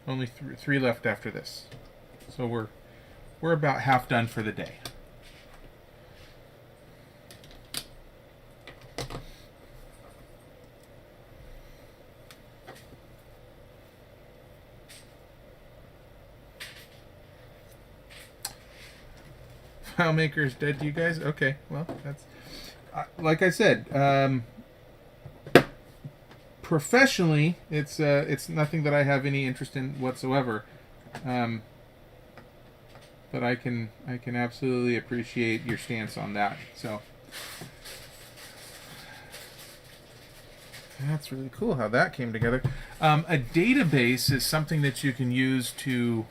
Speaker 1: only three left after this. So we're about half done for the day. FileMaker is dead to you guys? Okay, well, that's... like I said, professionally, it's nothing that I have any interest in whatsoever. But I can absolutely appreciate your stance on that. So that's really cool how that came together. A database is something that you can use to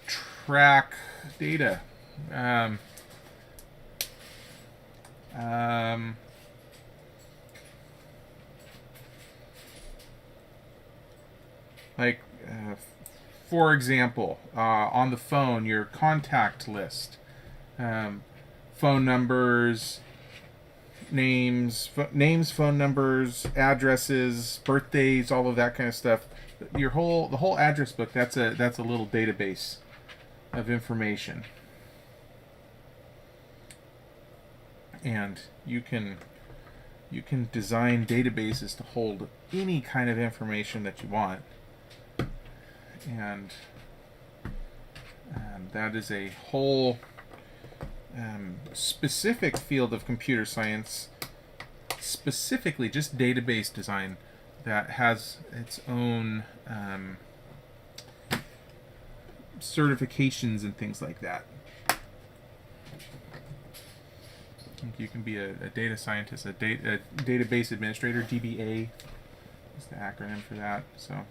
Speaker 1: track data. For example, on the phone, your contact list, phone numbers, names, phone numbers, addresses, birthdays, all of that kind of stuff. The whole address book, that's a little database of information. And you can design databases to hold any kind of information that you want. And that is a whole specific field of computer science, specifically just database design, that has its own certifications and things like that. You can be a data scientist, a database administrator, DBA is the acronym for that. So.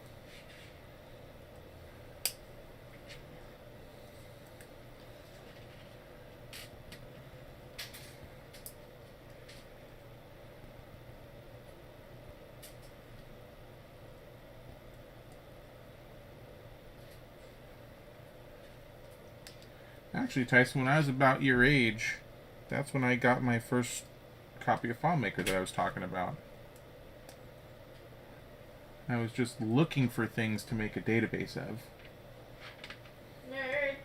Speaker 1: Actually, Tyson, when I was about your age, that's when I got my first copy of FileMaker that I was talking about. I was just looking for things to make a database of.
Speaker 2: Nerd.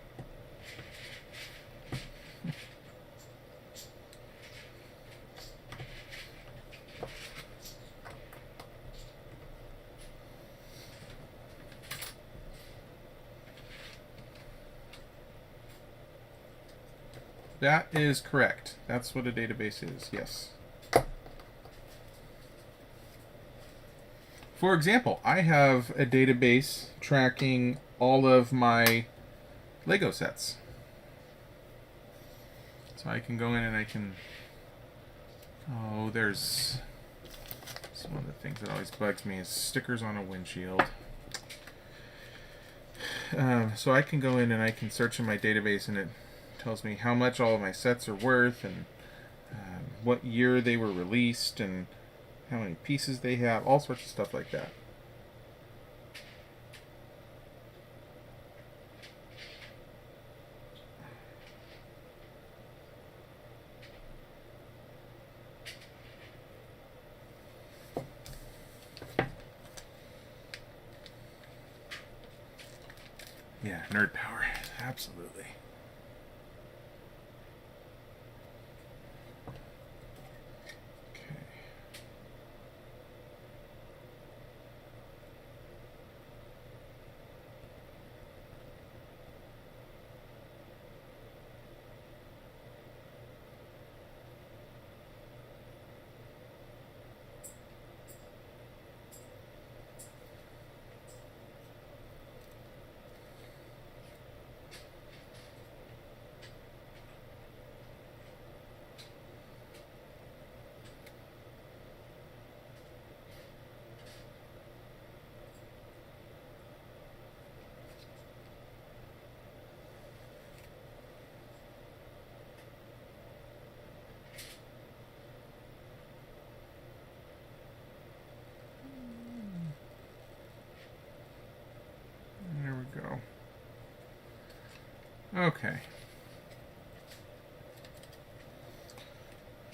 Speaker 1: That is correct. That's what a database is, yes. For example, I have a database tracking all of my Lego sets. So I can go in and I can... Oh, there's... That's one of the things that always bugs me is stickers on a windshield. So I can go in and I can search in my database and it tells me how much all of my sets are worth and what year they were released and how many pieces they have, all sorts of stuff like that. Yeah, nerd power, absolutely. Go. Okay.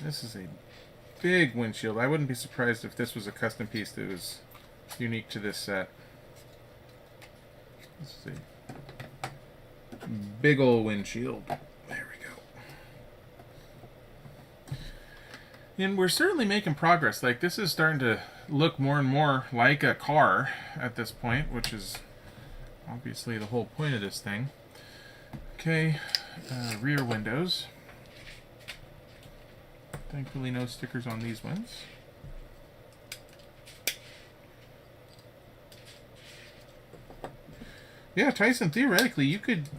Speaker 1: This is a big windshield. I wouldn't be surprised if this was a custom piece that was unique to this set. This is a big old windshield. There we go. And we're certainly making progress. Like, this is starting to look more and more like a car at this point, which is obviously the whole point of this thing. Okay, rear windows. Thankfully no stickers on these ones. Yeah, Tyson, theoretically you could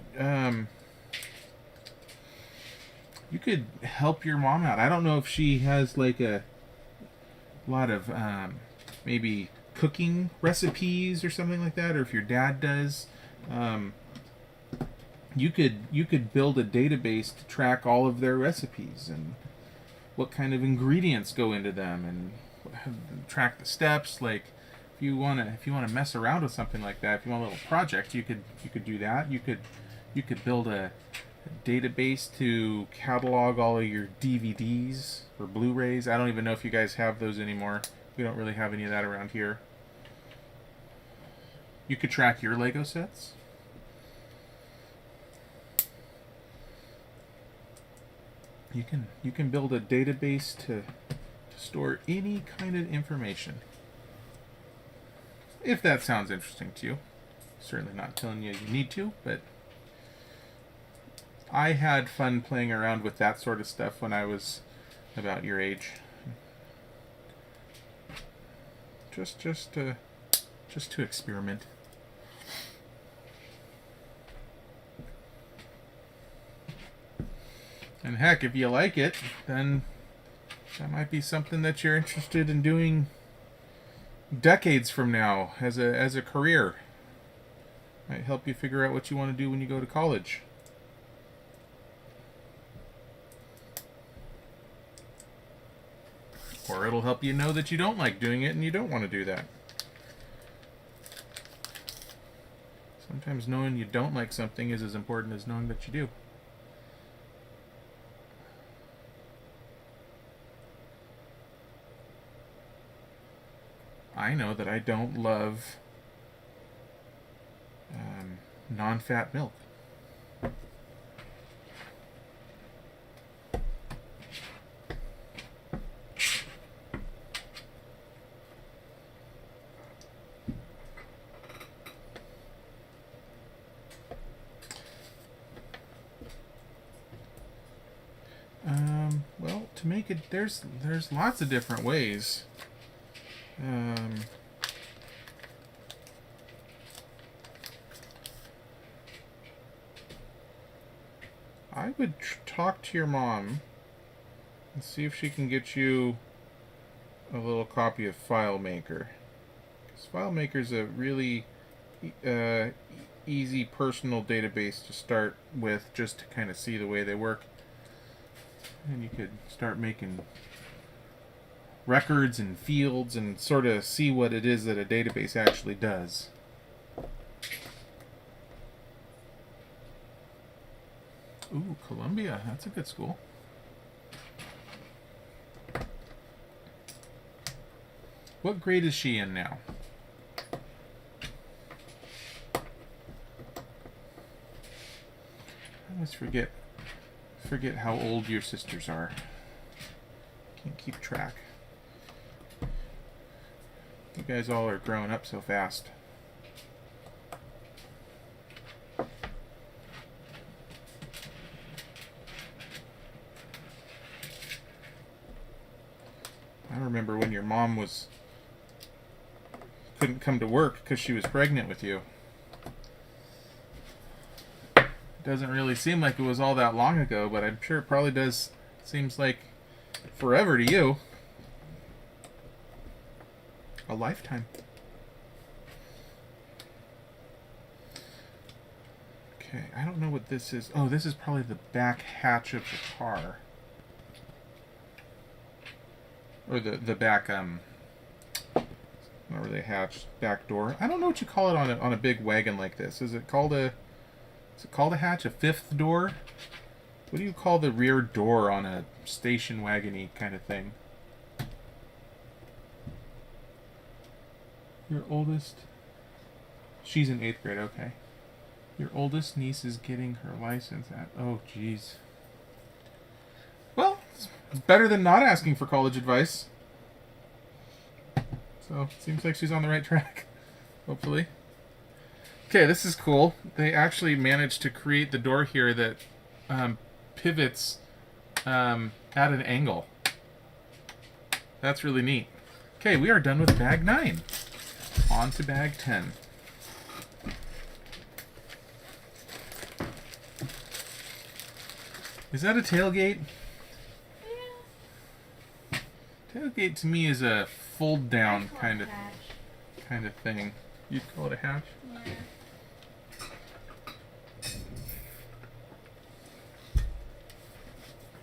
Speaker 1: help your mom out. I don't know if she has like a lot of maybe cooking recipes or something like that, or if your dad does. You could build a database to track all of their recipes and what kind of ingredients go into them and track the steps. Like if you wanna mess around with something like that, if you want a little project, you could do that. You could build a database to catalog all of your DVDs or Blu-rays. I don't even know if you guys have those anymore. We don't really have any of that around here. You could track your Lego sets. You can build a database to store any kind of information. If that sounds interesting to you. Certainly not telling you you need to, but I had fun playing around with that sort of stuff when I was about your age. Just to experiment. And heck, if you like it, then that might be something that you're interested in doing decades from now as a career. Might help you figure out what you want to do when you go to college. Or it'll help you know that you don't like doing it and you don't want to do that. Sometimes knowing you don't like something is as important as knowing that you do. I know that I don't love non-fat milk. Well, to make it, there's lots of different ways. I would talk to your mom and see if she can get you a little copy of FileMaker. Because FileMaker is a really easy personal database to start with, just to kind of see the way they work. And you could start making records and fields and sort of see what it is that a database actually does. Ooh, Columbia. That's a good school. What grade is she in now? I always forget how old your sisters are. Can't keep track. You guys all are growing up so fast. I remember when your mom couldn't come to work because she was pregnant with you. Doesn't really seem like it was all that long ago, but I'm sure it probably does. Seems like forever to you. A lifetime. Okay, I don't know what this is. Oh, this is probably the back hatch of the car. Or the back, not really hatch, back door. I don't know what you call it on a big wagon like this. Is it called a hatch? A fifth door? What do you call the rear door on a station wagon-y kind of thing? Your oldest... She's in 8th grade, okay. Your oldest niece is getting her license at... Oh, jeez. Well, it's better than not asking for college advice. So, seems like she's on the right track. Hopefully. Okay, this is cool. They actually managed to create the door here that pivots at an angle. That's really neat. Okay, we are done with bag 9. On to bag 10. Is that a tailgate?
Speaker 2: Yeah.
Speaker 1: Tailgate to me is a fold down kind of
Speaker 2: Hatch.
Speaker 1: thing. You'd call it a hatch?
Speaker 2: Yeah.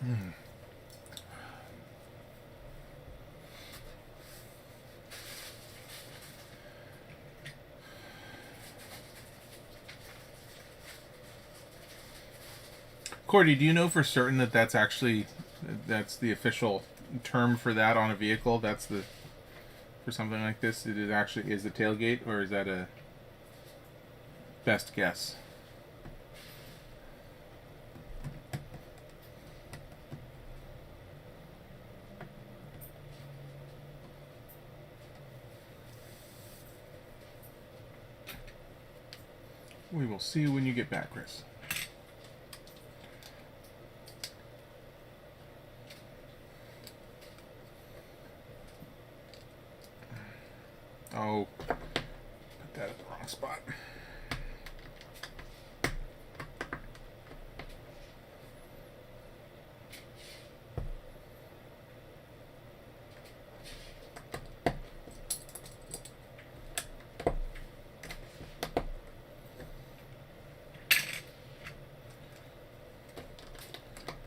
Speaker 1: Hmm. Cordy, do you know for certain that that's the official term for that on a vehicle? For something like this, it actually is the tailgate, or is that a best guess? We will see when you get back, Chris. Oh, put that at the wrong spot.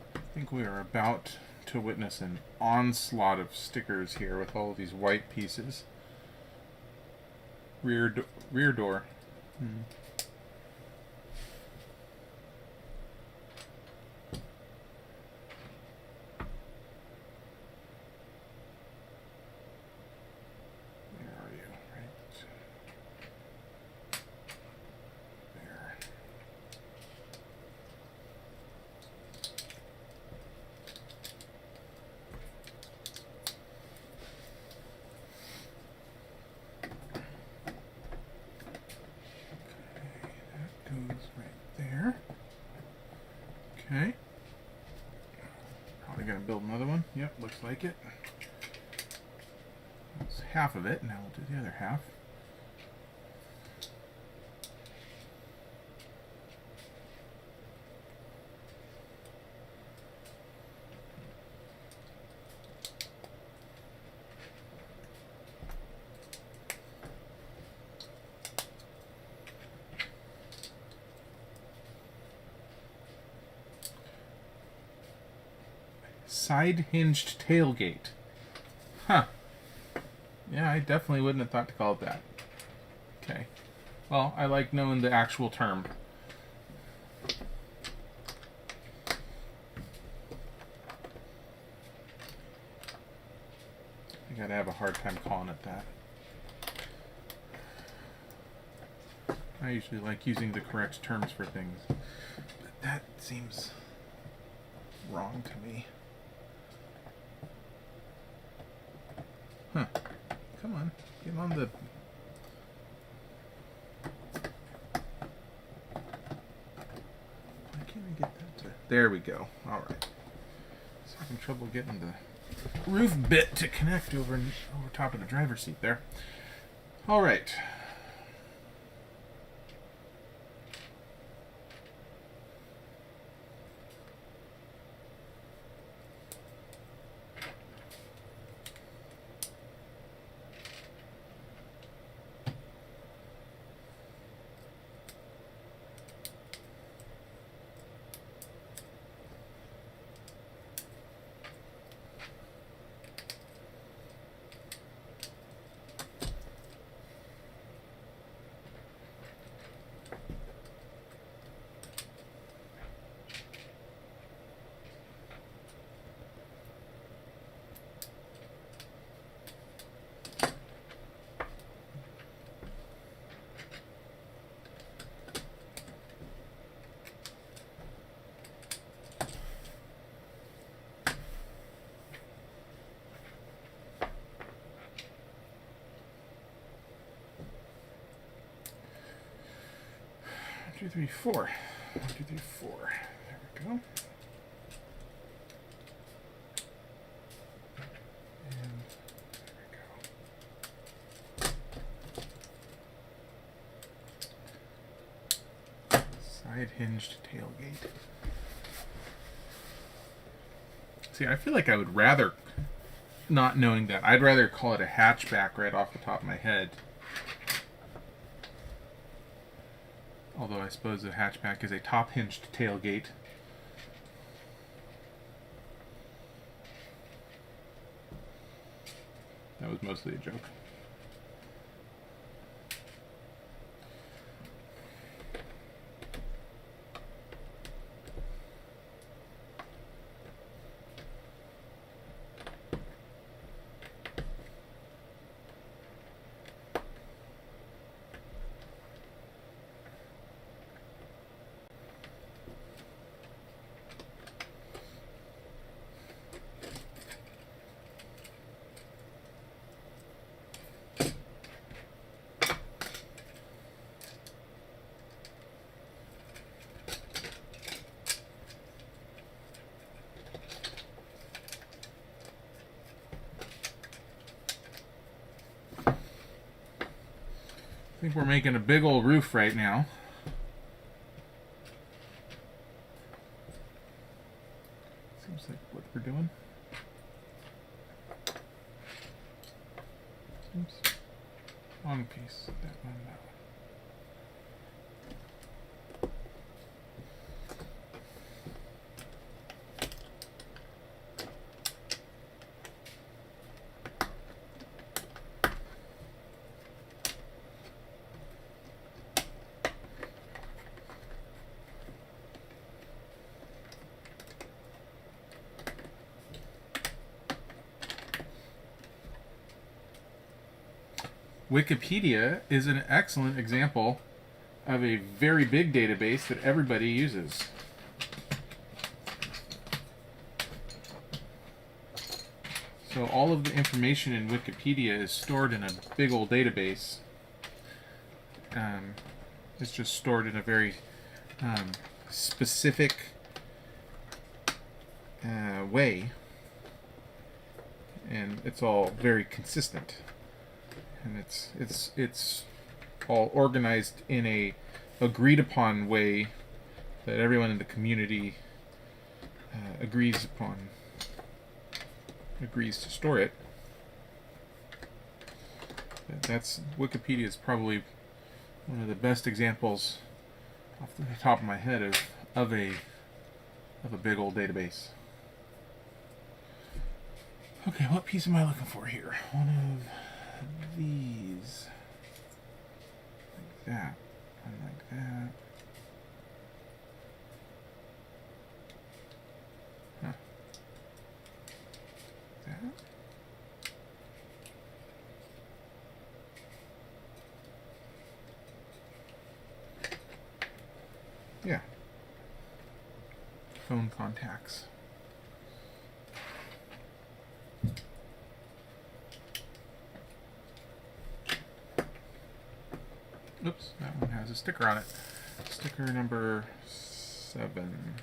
Speaker 1: I think we are about to witness an onslaught of stickers here with all of these white pieces. Rear door. Hmm. Where are you? Yep, looks like it. That's half of it. Now we'll do the other half. Side hinged tailgate. Huh. Yeah, I definitely wouldn't have thought to call it that. Okay. Well, I like knowing the actual term. I gotta have a hard time calling it that. I usually like using the correct terms for things, but that seems wrong to me. Huh. Come on. Get on the... Why can't I get that to... There we go. Alright. So having trouble getting the roof bit to connect over top of the driver's seat there. Alright. Two, three, four. 1, 2, 3, 4. There we go. And there we go. Side hinged tailgate. See, I feel like I would rather, not knowing that, I'd rather call it a hatchback right off the top of my head. Although I suppose a hatchback is a top-hinged tailgate. That was mostly a joke. I think we're making a big old roof right now. Seems like what we're doing. Oops. Wrong piece. That one, that one. Wikipedia is an excellent example of a very big database that everybody uses. So all of the information in Wikipedia is stored in a big old database. It's just stored in a very specific way. and it's all very consistent, and it's all organized in a agreed upon way that everyone in the community agrees to store it. That's Wikipedia is probably one of the best examples off the top of my head of a big old database. Okay, what piece am I looking for here? One of these. Like that. And like that. Huh. That. Yeah. Phone contacts. Oops, that one has a sticker on it. Sticker number 7.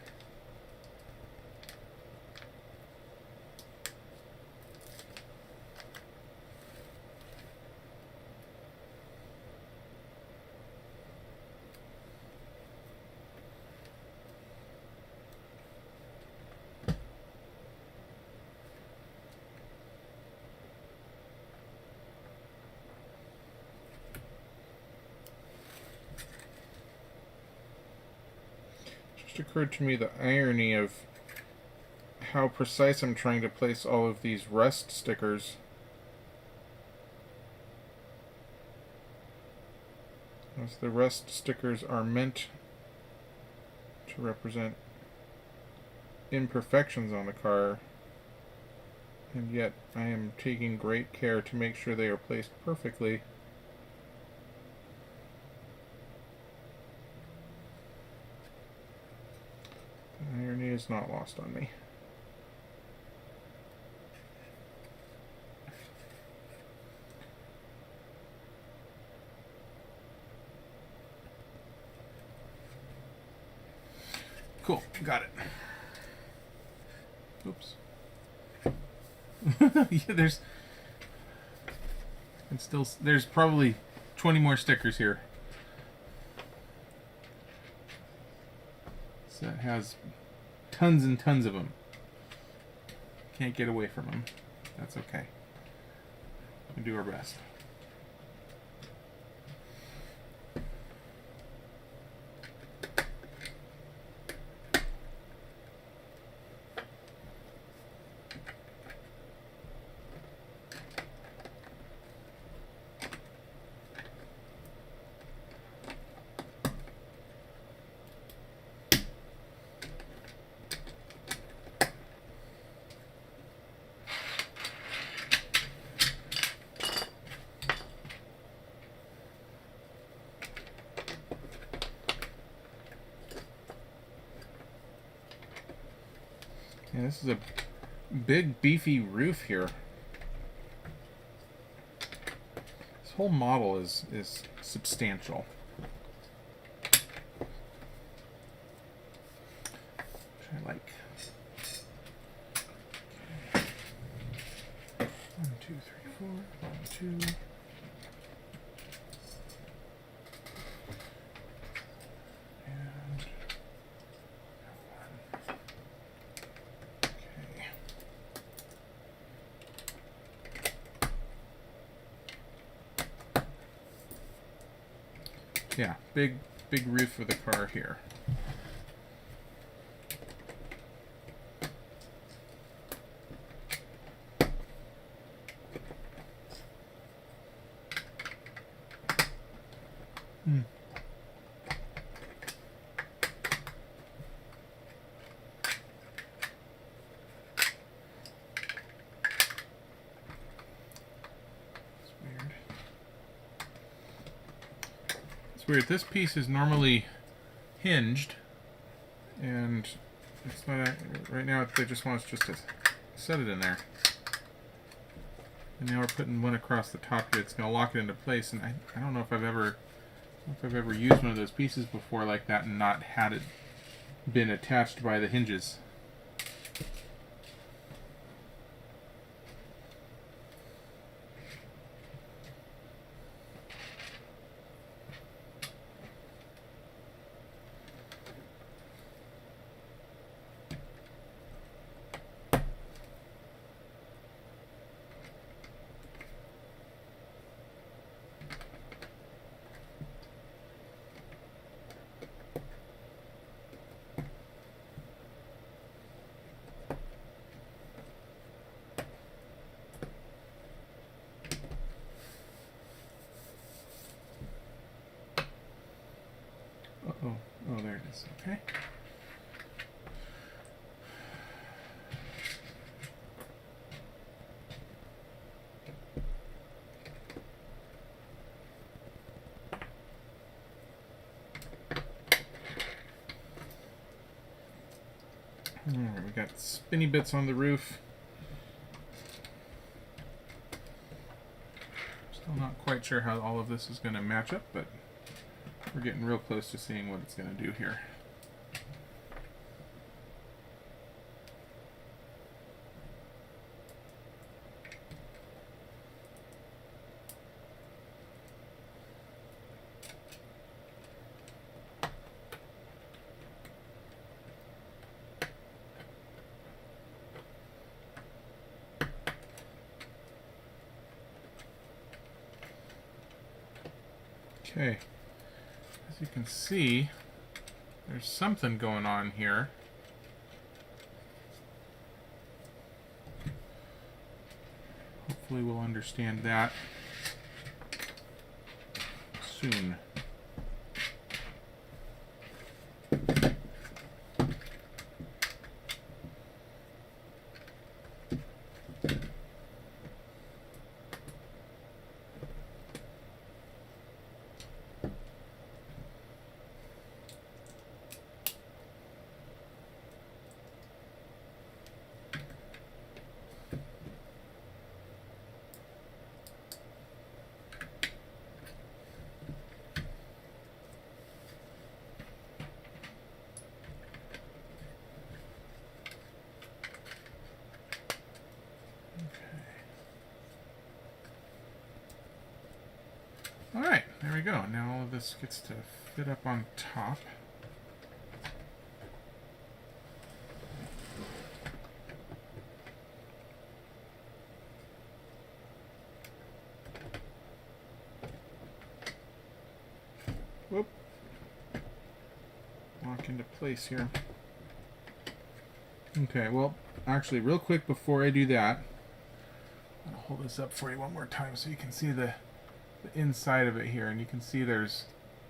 Speaker 1: Occurred to me the irony of how precise I'm trying to place all of these rest stickers. As the rest stickers are meant to represent imperfections on the car, and yet I am taking great care to make sure they are placed perfectly. The irony is not lost on me. Cool, got it. Oops. Yeah, there's probably 20 more stickers here. So it has tons and tons of them. Can't get away from them. That's okay. We'll do our best. Yeah, this is a big beefy roof here. This whole model is substantial. Which I like. Okay. 1, 2, 3, 4. 1, 2. Yeah, big roof for the car here. Weird. This piece is normally hinged, and it's not. Right now, they just want us just to set it in there. And now we're putting one across the top here. It's going to lock it into place. And I don't know if I've ever used one of those pieces before like that and not had it been attached by the hinges. Oh, there it is. Okay. Alright, we got spinny bits on the roof. Still not quite sure how all of this is going to match up, but we're getting real close to seeing what it's going to do here. Okay, as you can see, there's something going on here. Hopefully we'll understand that soon. Alright, there we go. Now all of this gets to fit up on top. Whoop. Lock into place here. Okay, well, actually, real quick before I do that, I'm going to hold this up for you one more time so you can see the inside of it here, and you can see there's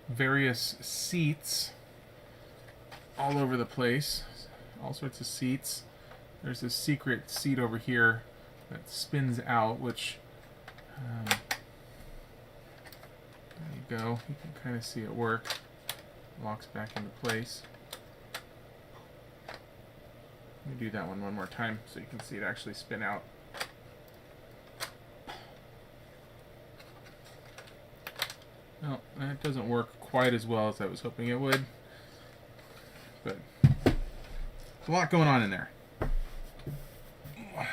Speaker 1: various seats all over the place, all sorts of seats. There's this secret seat over here that spins out, which there you go, you can kind of see it work. Locks back into place. Let me do that one more time so you can see it actually spin out. No, that doesn't work quite as well as I was hoping it would, but there's a lot going on in there. I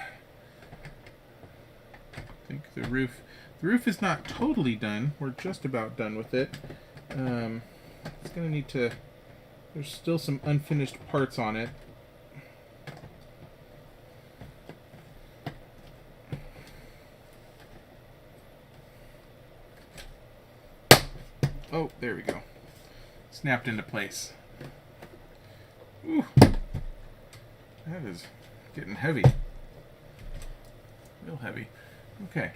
Speaker 1: think the roof is not totally done. We're just about done with it. It's going to need to, there's still some unfinished parts on it. Oh, there we go. Snapped into place. Ooh. That is getting heavy. Real heavy. Okay.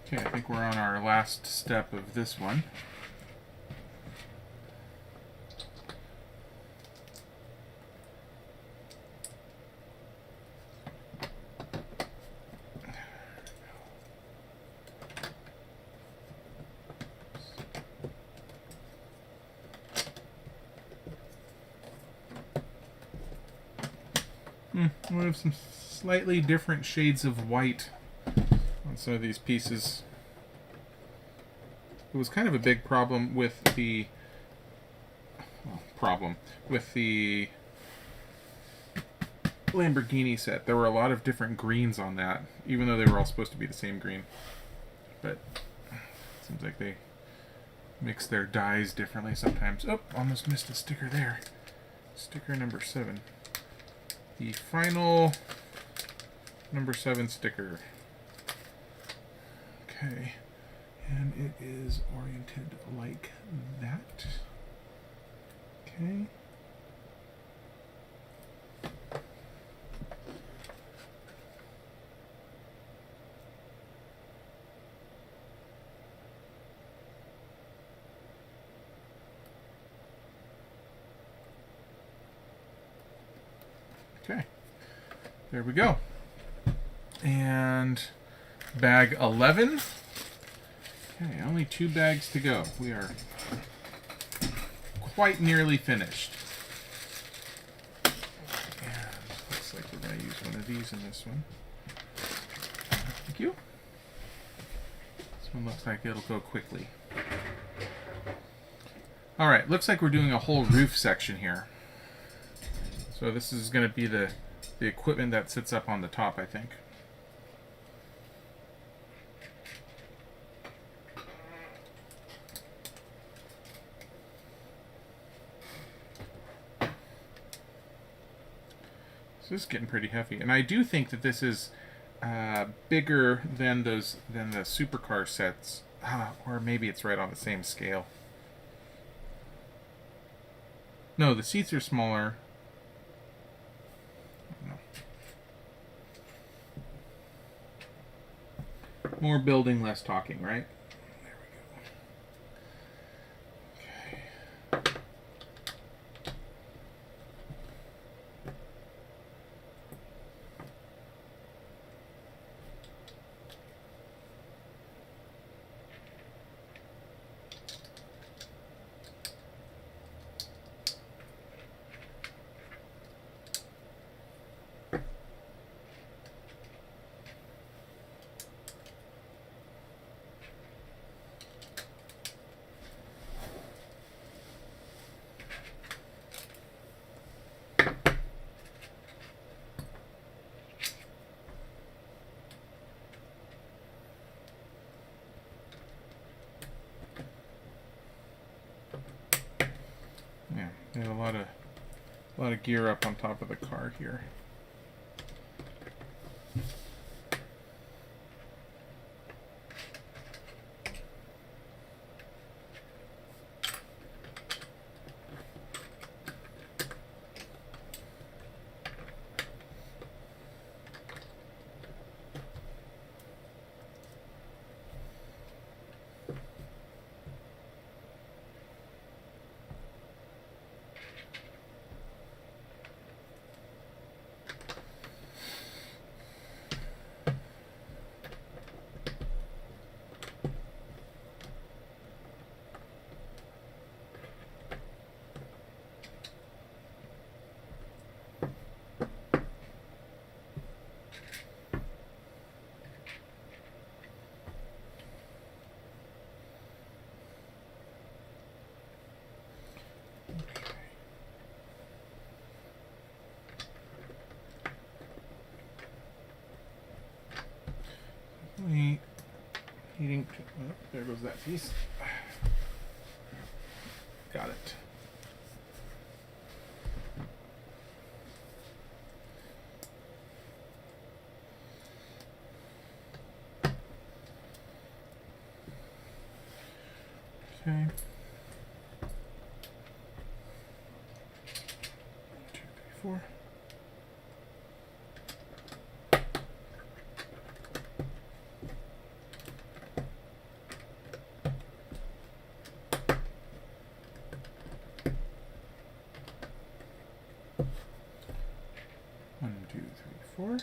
Speaker 1: Okay, I think we're on our last step of this one. We have some slightly different shades of white on some of these pieces. It was kind of a big problem with the Lamborghini set. There were a lot of different greens on that, even though they were all supposed to be the same green. But it seems like they mix their dyes differently sometimes. Oh, almost missed a sticker there. Sticker number 7. The final number 7 sticker. Okay. And it is oriented like that. Okay. Okay. There we go. And bag 11. Okay, only 2 bags to go. We are quite nearly finished. And looks like we're going to use one of these in this one. Thank you. This one looks like it'll go quickly. Alright, looks like we're doing a whole roof section here. So this is going to be the equipment that sits up on the top, I think. So this is getting pretty heavy. And I do think that this is bigger than the supercar sets. Or maybe it's right on the same scale. No, the seats are smaller. No. More building, less talking, right? There we go. Okay. Yeah, there's a lot of gear up on top of the car here. Heating. Oh, there goes that piece. Got it. Okay. 1, 2, 3, 4. Four.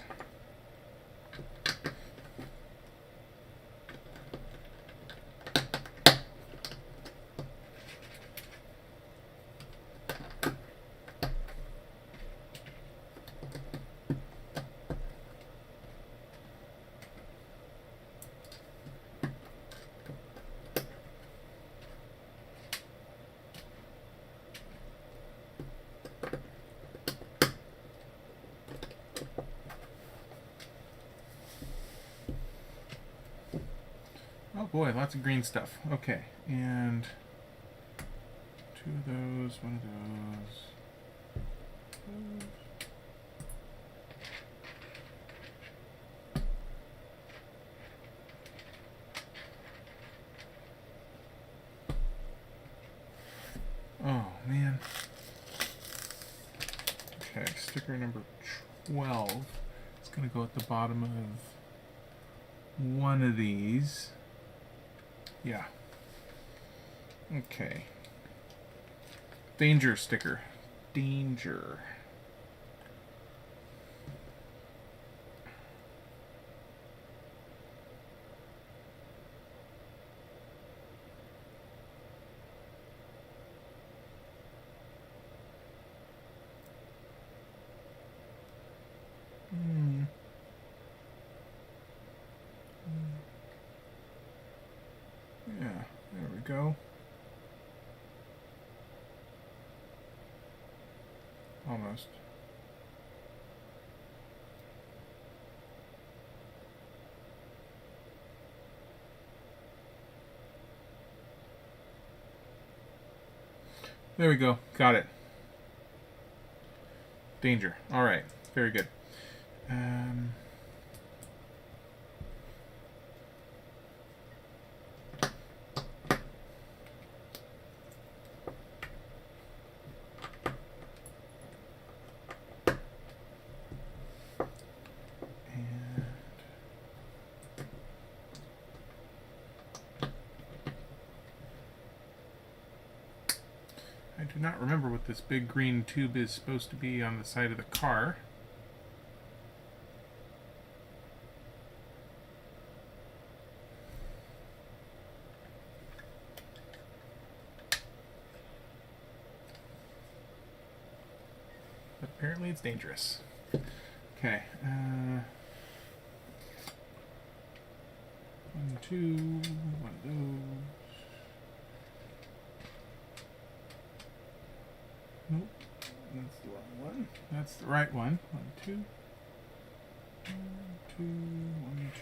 Speaker 1: Oh boy, lots of green stuff. Okay, and 2 of those, 1 of those. Oh man. Okay, sticker number 12. It's gonna go at the bottom of one of these. Yeah. Okay. Danger sticker. Danger. Yeah, there we go. Almost. There we go. Got it. Danger. All right. Very good. I do not remember what this big green tube is supposed to be on the side of the car. But apparently it's dangerous. Okay. 1, 2, one of those. Nope, that's the wrong one. That's the right one. 1, 2. 1, 2, 1,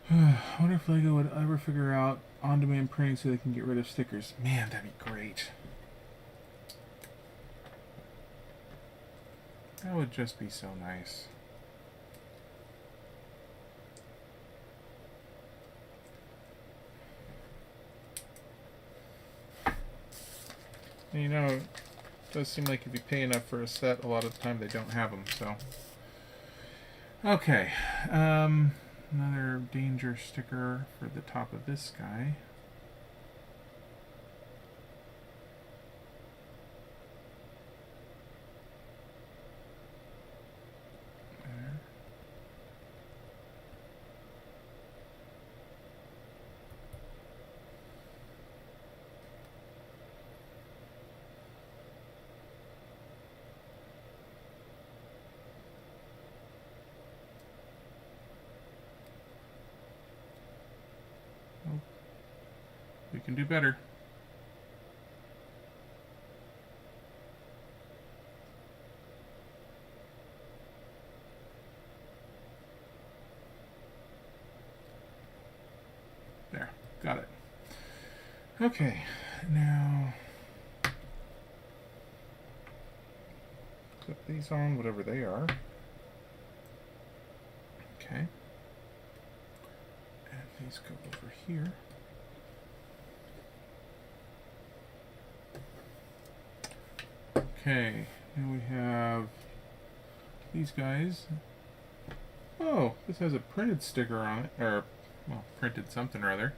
Speaker 1: 2. I wonder if Lego would ever figure out on-demand printing so they can get rid of stickers. Man, that'd be great. That would just be so nice. And you know, it does seem like if you pay enough for a set, a lot of the time they don't have them, so. Okay. Another danger sticker for the top of this guy. There. We can do better. There, got it. Okay, now clip these on, whatever they are. Okay. And these go over here. Okay, now we have these guys. Oh, this has a printed sticker on it, or, well, printed something or other.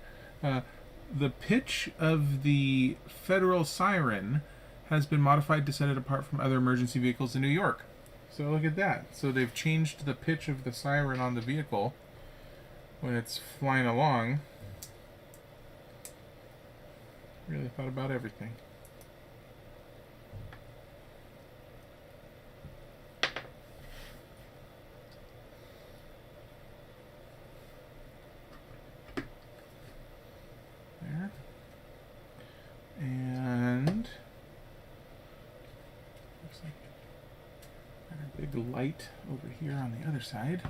Speaker 1: The pitch of the federal Siren has been modified to set it apart from other emergency vehicles in New York. So look at that. So they've changed the pitch of the siren on the vehicle when it's flying along. Really thought about everything. And looks like got a big light over here on the other side.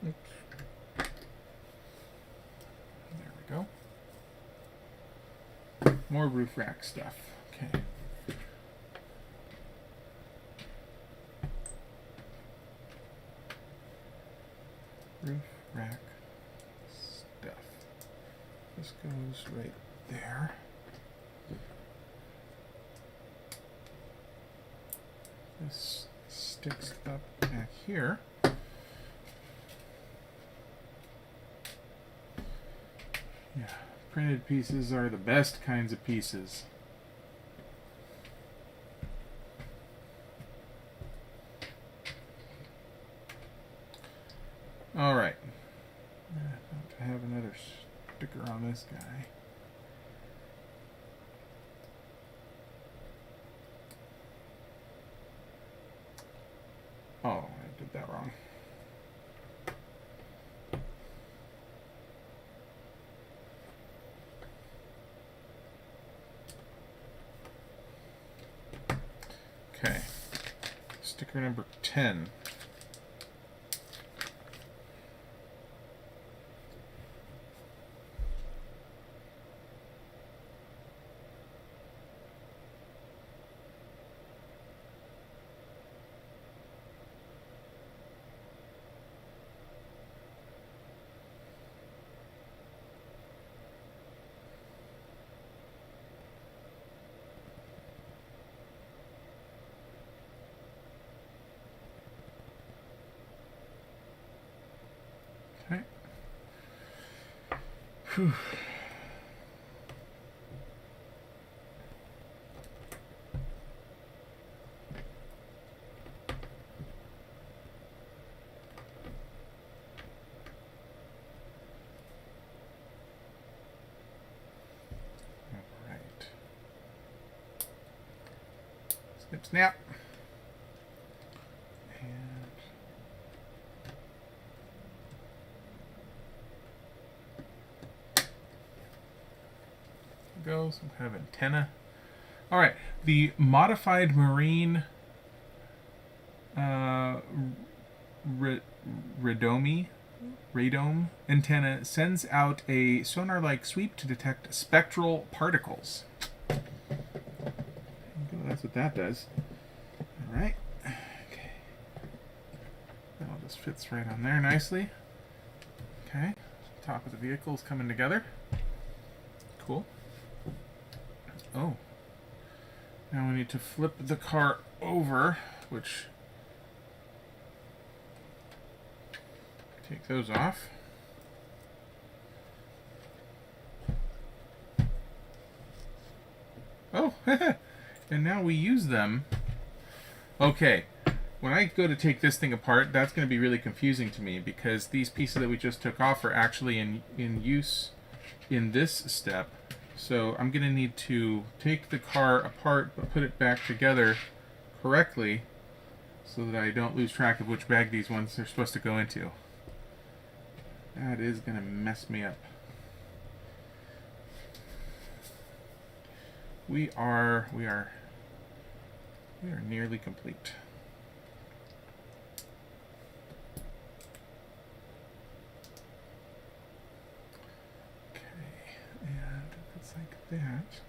Speaker 1: Oops. There we go. More roof rack stuff. Okay. Roof rack stuff. This goes right there. This sticks up back here. Yeah. Printed pieces are the best kinds of pieces. All right. have another sticker on this guy. Oh, I did that wrong. Okay. Sticker number 10. Okay. Whew. All right. Snip, snap. Go some kind of antenna. All right, the modified marine radome antenna sends out a sonar-like sweep to detect spectral particles. That's what that does. All right. Okay. That all just fits right on there nicely. Okay. Top of the vehicle is coming together. Cool. Oh. Now we need to flip the car over, which... Take those off. Oh, and now we use them. Okay, when I go to take this thing apart, that's going to be really confusing to me because these pieces that we just took off are actually in use in this step. So I'm going to need to take the car apart but put it back together correctly so that I don't lose track of which bag these ones are supposed to go into. That is going to mess me up. We are nearly complete. Like that.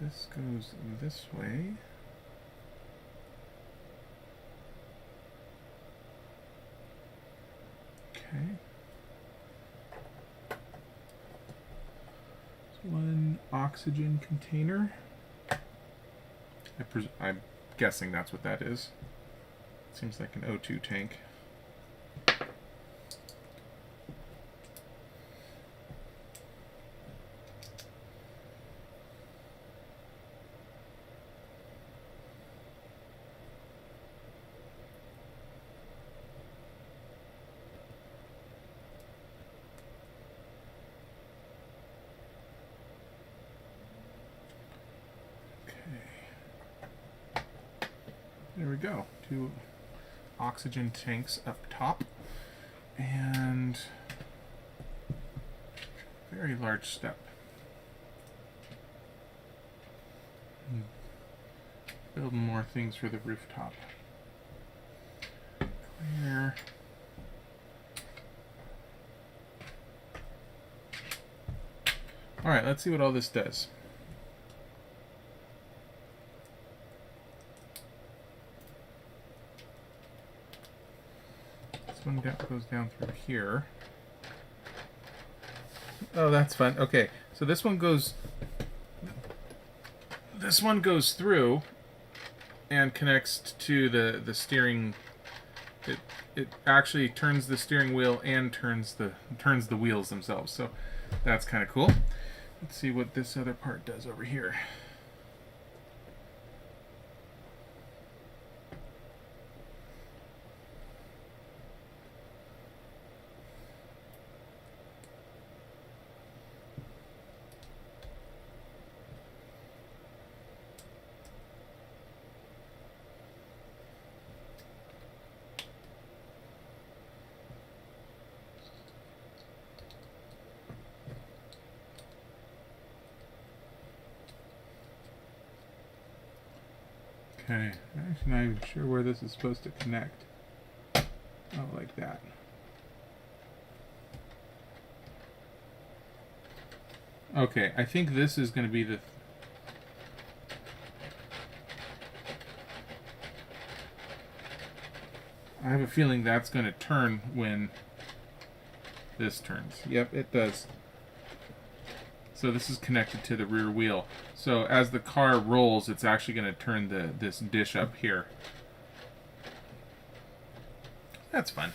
Speaker 1: This goes this way. Okay. One oxygen container. I'm guessing that's what that is. Seems like an O2 tank. There we go. 2 oxygen tanks up top. And very large step. Building more things for the rooftop. Clear. Alright, let's see what all this does. One goes down through here. Oh, that's fun. Okay, so this one goes through and connects to the steering. It actually turns the steering wheel and turns the wheels themselves. So that's kind of cool. Let's see what this other part does over here. Okay, I'm actually not even sure where this is supposed to connect. Oh, like that. Okay, I think this is going to be the... I have a feeling that's going to turn when this turns. Yep, it does. So this is connected to the rear wheel. So as the car rolls, it's actually going to turn this dish up here. That's fun.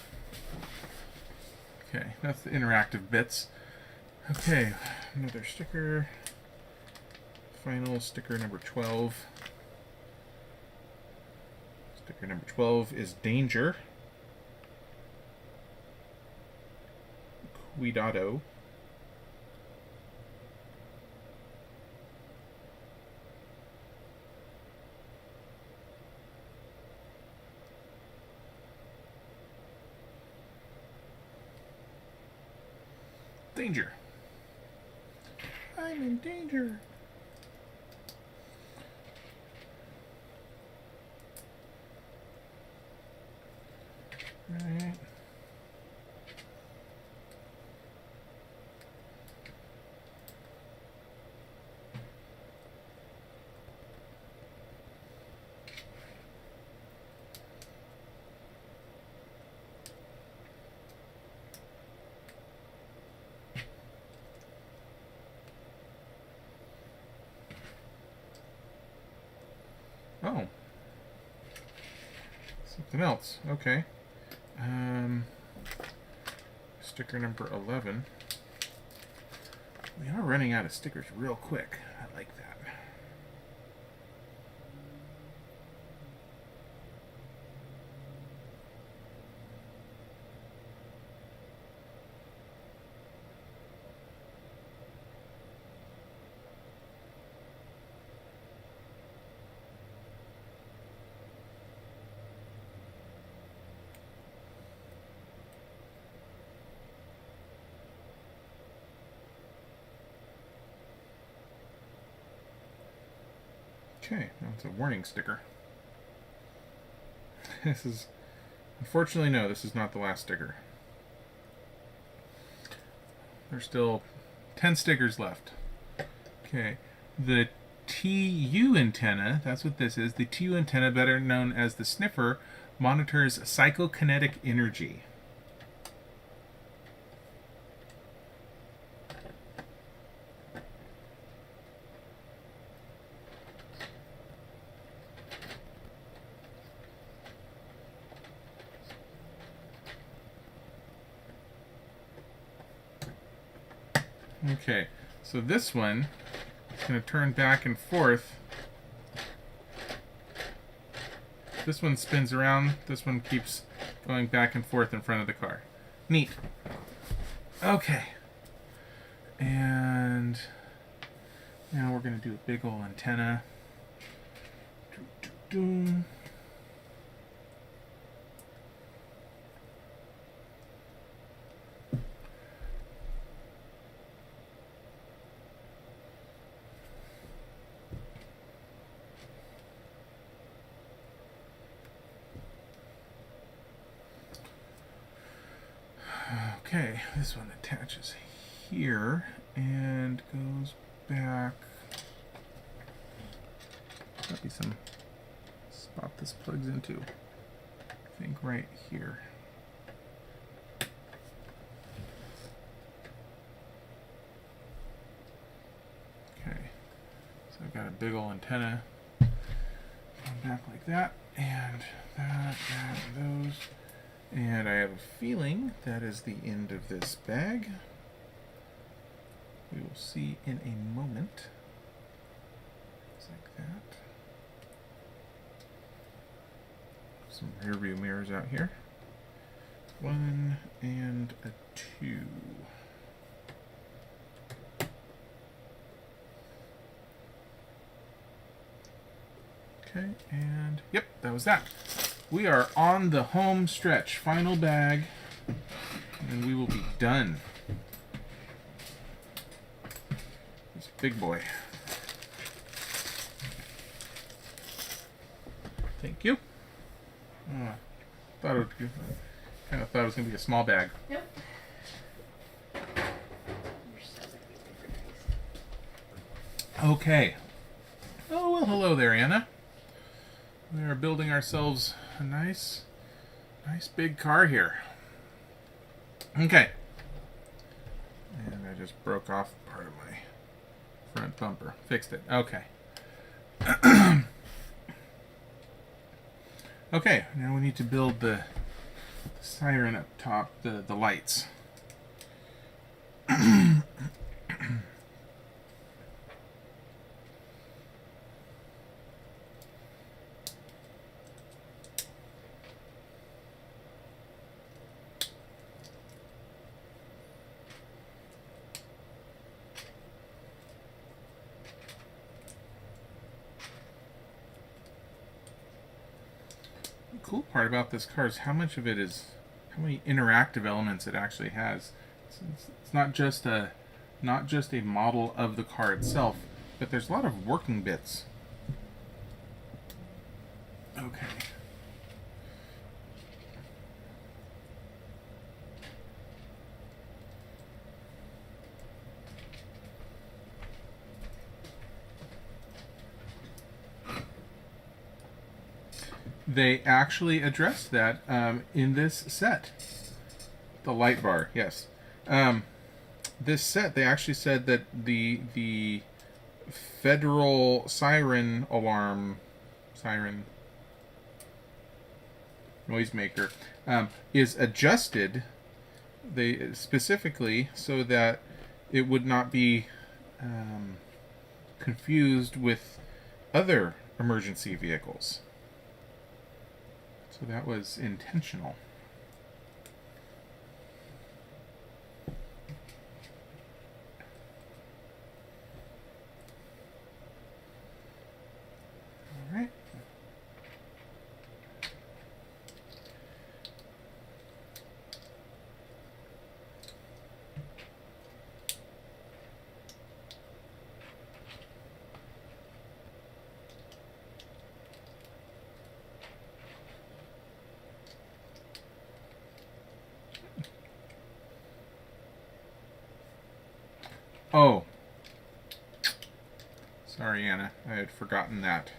Speaker 1: Okay, that's the interactive bits. Okay, another sticker. Final sticker number 12. Sticker number 12 is Danger. Cuidado. Danger. I'm in danger. Right. Oh. Something else. Okay. Sticker number 11. We are running out of stickers real quick. I like that. Okay, now it's a warning sticker. This is... Unfortunately, no, this is not the last sticker. There's still 10 stickers left. Okay, the TU antenna, that's what this is. The TU antenna, better known as the sniffer, monitors psychokinetic energy. Okay, so this one is going to turn back and forth. This one spins around. This one keeps going back and forth in front of the car. Neat. Okay. And now we're going to do a big old antenna. Doo-doo-doo. Okay, this one attaches here and goes back. Might be some spot this plugs into. I think right here. Okay, so I've got a big old antenna going back like that, and that, and those. And I have a feeling that is the end of this bag. We will see in a moment. Just like that. Some rear view mirrors out here. 1 and a 2. Okay, and yep, that was that. We are on the home stretch. Final bag. And we will be done. This big boy. Thank you. Thought it would be, kind of thought it was going to be a small bag.
Speaker 2: Nope.
Speaker 1: Okay. Oh, well, hello there, Anna. We are building ourselves a nice big car here. Okay. And I just broke off part of my front bumper. Fixed it. Okay. Okay, now we need to build the siren up top, the lights. The cool part about this car is how many interactive elements it actually has. It's not just a model of the car itself, but there's a lot of working bits. Okay. They actually addressed that in this set. The light bar, yes. This set, they actually said that the federal siren noisemaker is adjusted specifically so that it would not be confused with other emergency vehicles. So that was intentional. All right. Oh. Sorry, Anna. I had forgotten that.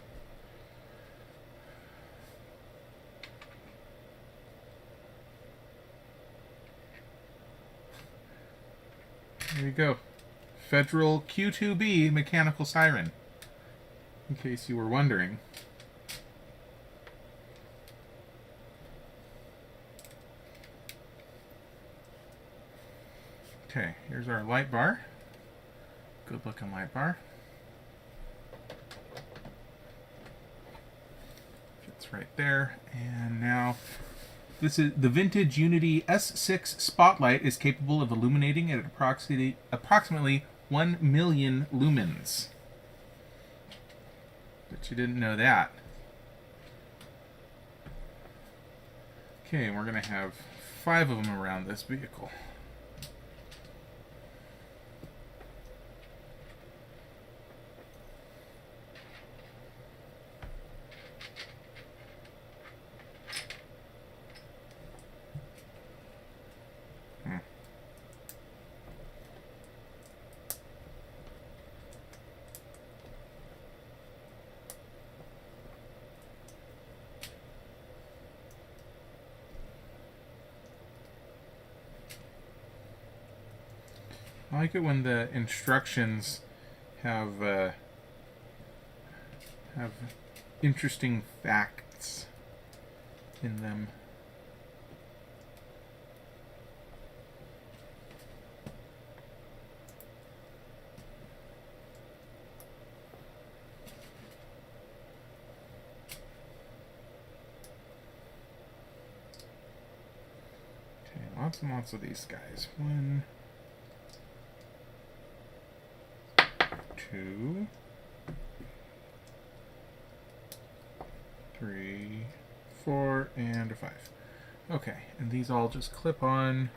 Speaker 1: There you go. Federal Q2B mechanical siren. In case you were wondering. Okay, here's our light bar. Good looking light bar. Fits right there. And now this is the vintage Unity S6 spotlight is capable of illuminating at approximately 1 million lumens. Bet you didn't know that. Okay, and we're going to have 5 of them around this vehicle. I like it when the instructions have interesting facts in them. Okay, lots and lots of these guys. 1, 2, 3, 4, and a 5. Okay, and these all just clip on.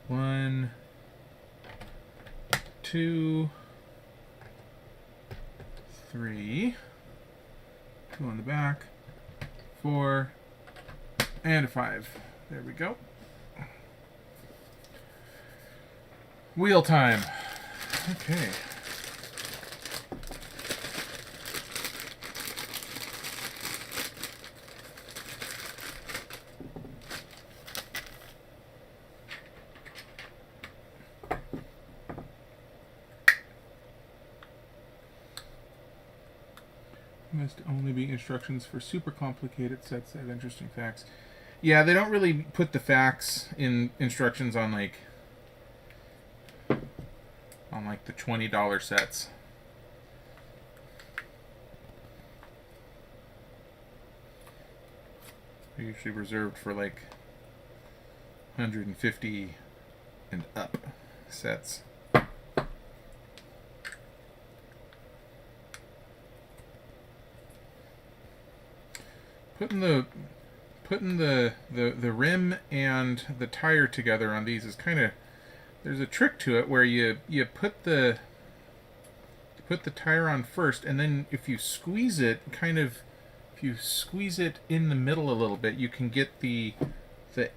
Speaker 1: 1, 2, 3, 2 on the back, 4, and a 5. There we go. Wheel time. Okay. Must only be instructions for super complicated sets that have interesting facts. Yeah, they don't really put the facts in instructions on like the $20 sets. They're usually reserved for like 150 and up sets. Putting the rim and the tire together on these is kind of, there's a trick to it where you put the tire on first, and then if you squeeze it in the middle a little bit, you can get the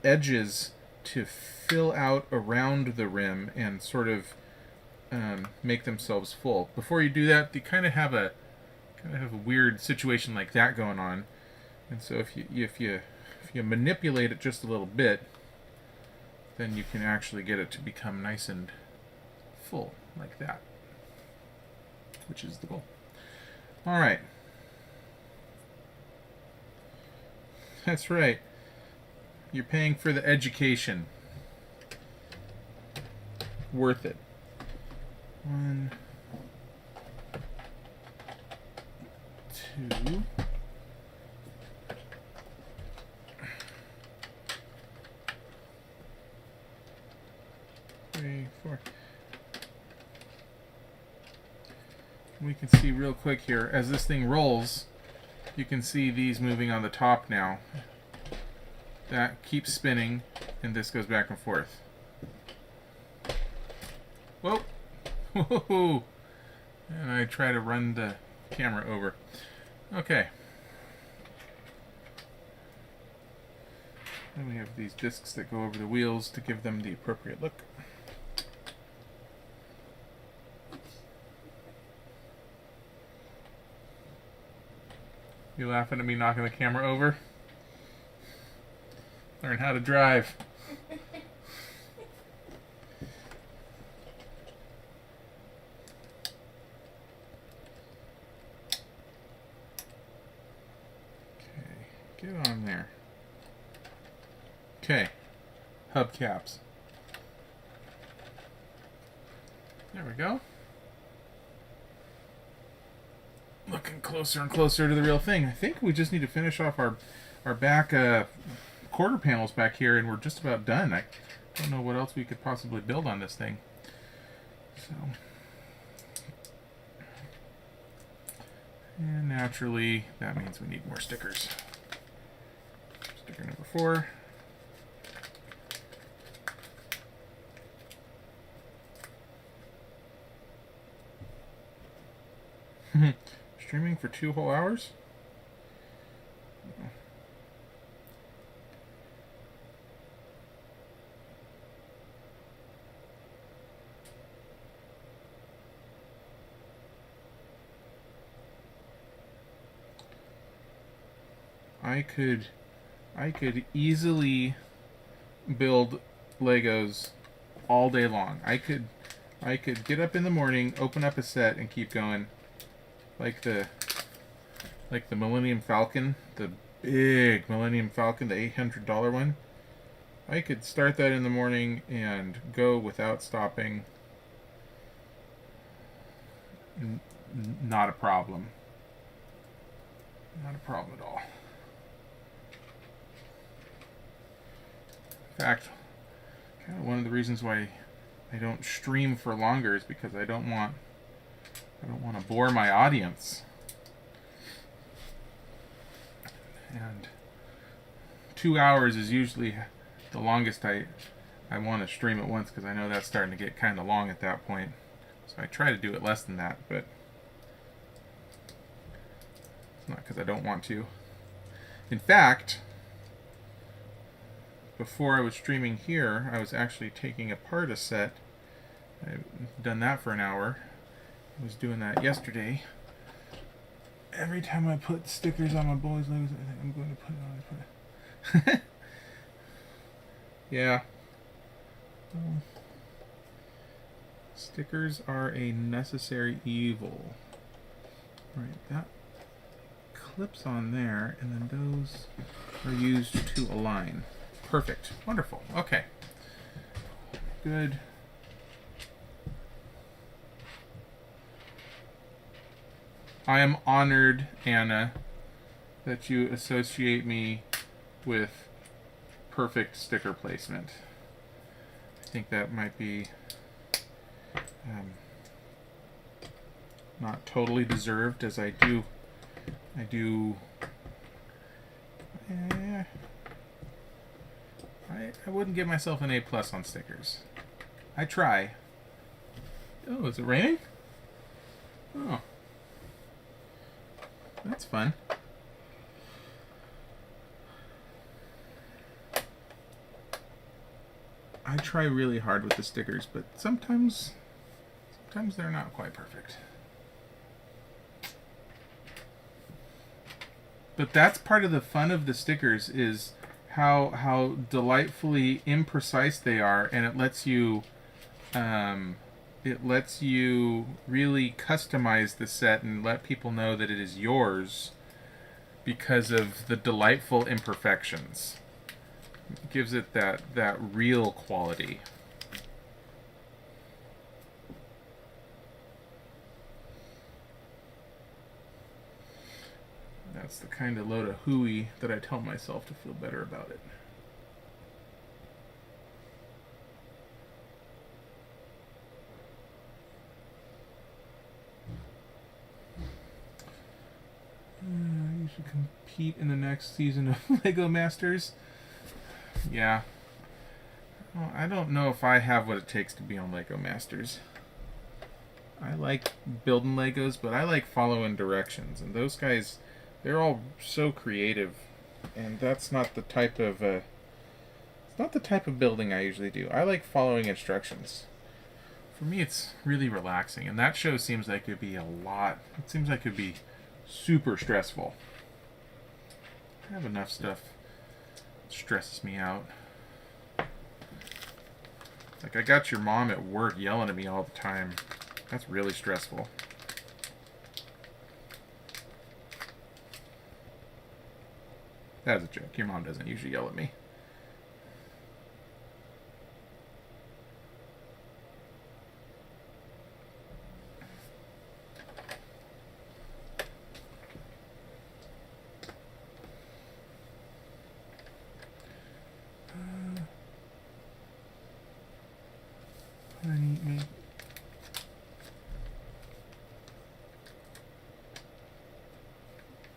Speaker 1: edges to fill out around the rim and sort of make themselves full. Before you do that, you kind of have a weird situation like that going on. And so if you manipulate it just a little bit, then you can actually get it to become nice and full like that, which is the goal. All right. That's right. You're paying for the education. Worth it. 1, 2. 3, 4. We can see real quick here, as this thing rolls, you can see these moving on the top now. That keeps spinning, and this goes back and forth. Whoa! Whoa! And I try to run the camera over. Okay. Then we have these discs that go over the wheels to give them the appropriate look. You laughing at me knocking the camera over? Learn how to drive. Okay, get on there. Okay, hubcaps. There we go. Looking closer and closer to the real thing. I think we just need to finish off our back quarter panels back here, and we're just about done. I don't know what else we could possibly build on this thing. So, and naturally, that means we need more stickers. Sticker number 4. Streaming for 2 whole hours? I could easily build Legos all day long. I could get up in the morning, open up a set, and keep going. Like the Millennium Falcon, the big Millennium Falcon, the $800 one. I could start that in the morning and go without stopping. Not a problem. Not a problem at all. In fact, kind of one of the reasons why I don't stream for longer is because I don't want to bore my audience. And 2 hours is usually the longest I want to stream at once, because I know that's starting to get kind of long at that point. So I try to do it less than that, but it's not because I don't want to. In fact, before I was streaming here, I was actually taking apart a set. I've done that for an hour. I was doing that yesterday. Every time I put stickers on my boys' Legos, I think I'm going to put it on. Yeah. Stickers are a necessary evil. Right, that clips on there, and then those are used to align. Perfect. Wonderful. Okay. Good. I am honored, Anna, that you associate me with perfect sticker placement. I think that might be not totally deserved, as I wouldn't give myself an A+ on stickers. I try. Oh, is it raining? Oh. That's fun. I try really hard with the stickers, but sometimes they're not quite perfect. But that's part of the fun of the stickers, is how delightfully imprecise they are, and it lets you really customize the set and let people know that it is yours because of the delightful imperfections. It gives it that real quality. That's the kind of load of hooey that I tell myself to feel better about it. You should compete in the next season of Lego Masters. Yeah. Well, I don't know if I have what it takes to be on Lego Masters. I like building Legos, but I like following directions. And those guys, they're all so creative. And that's not the type of it's not the type of building I usually do. I like following instructions. For me, it's really relaxing. And that show seems like it'd be a lot. It seems like it'd be super stressful. I have enough stuff that stresses me out. Like, I got your mom at work yelling at me all the time. That's really stressful. That was a joke. Your mom doesn't usually yell at me.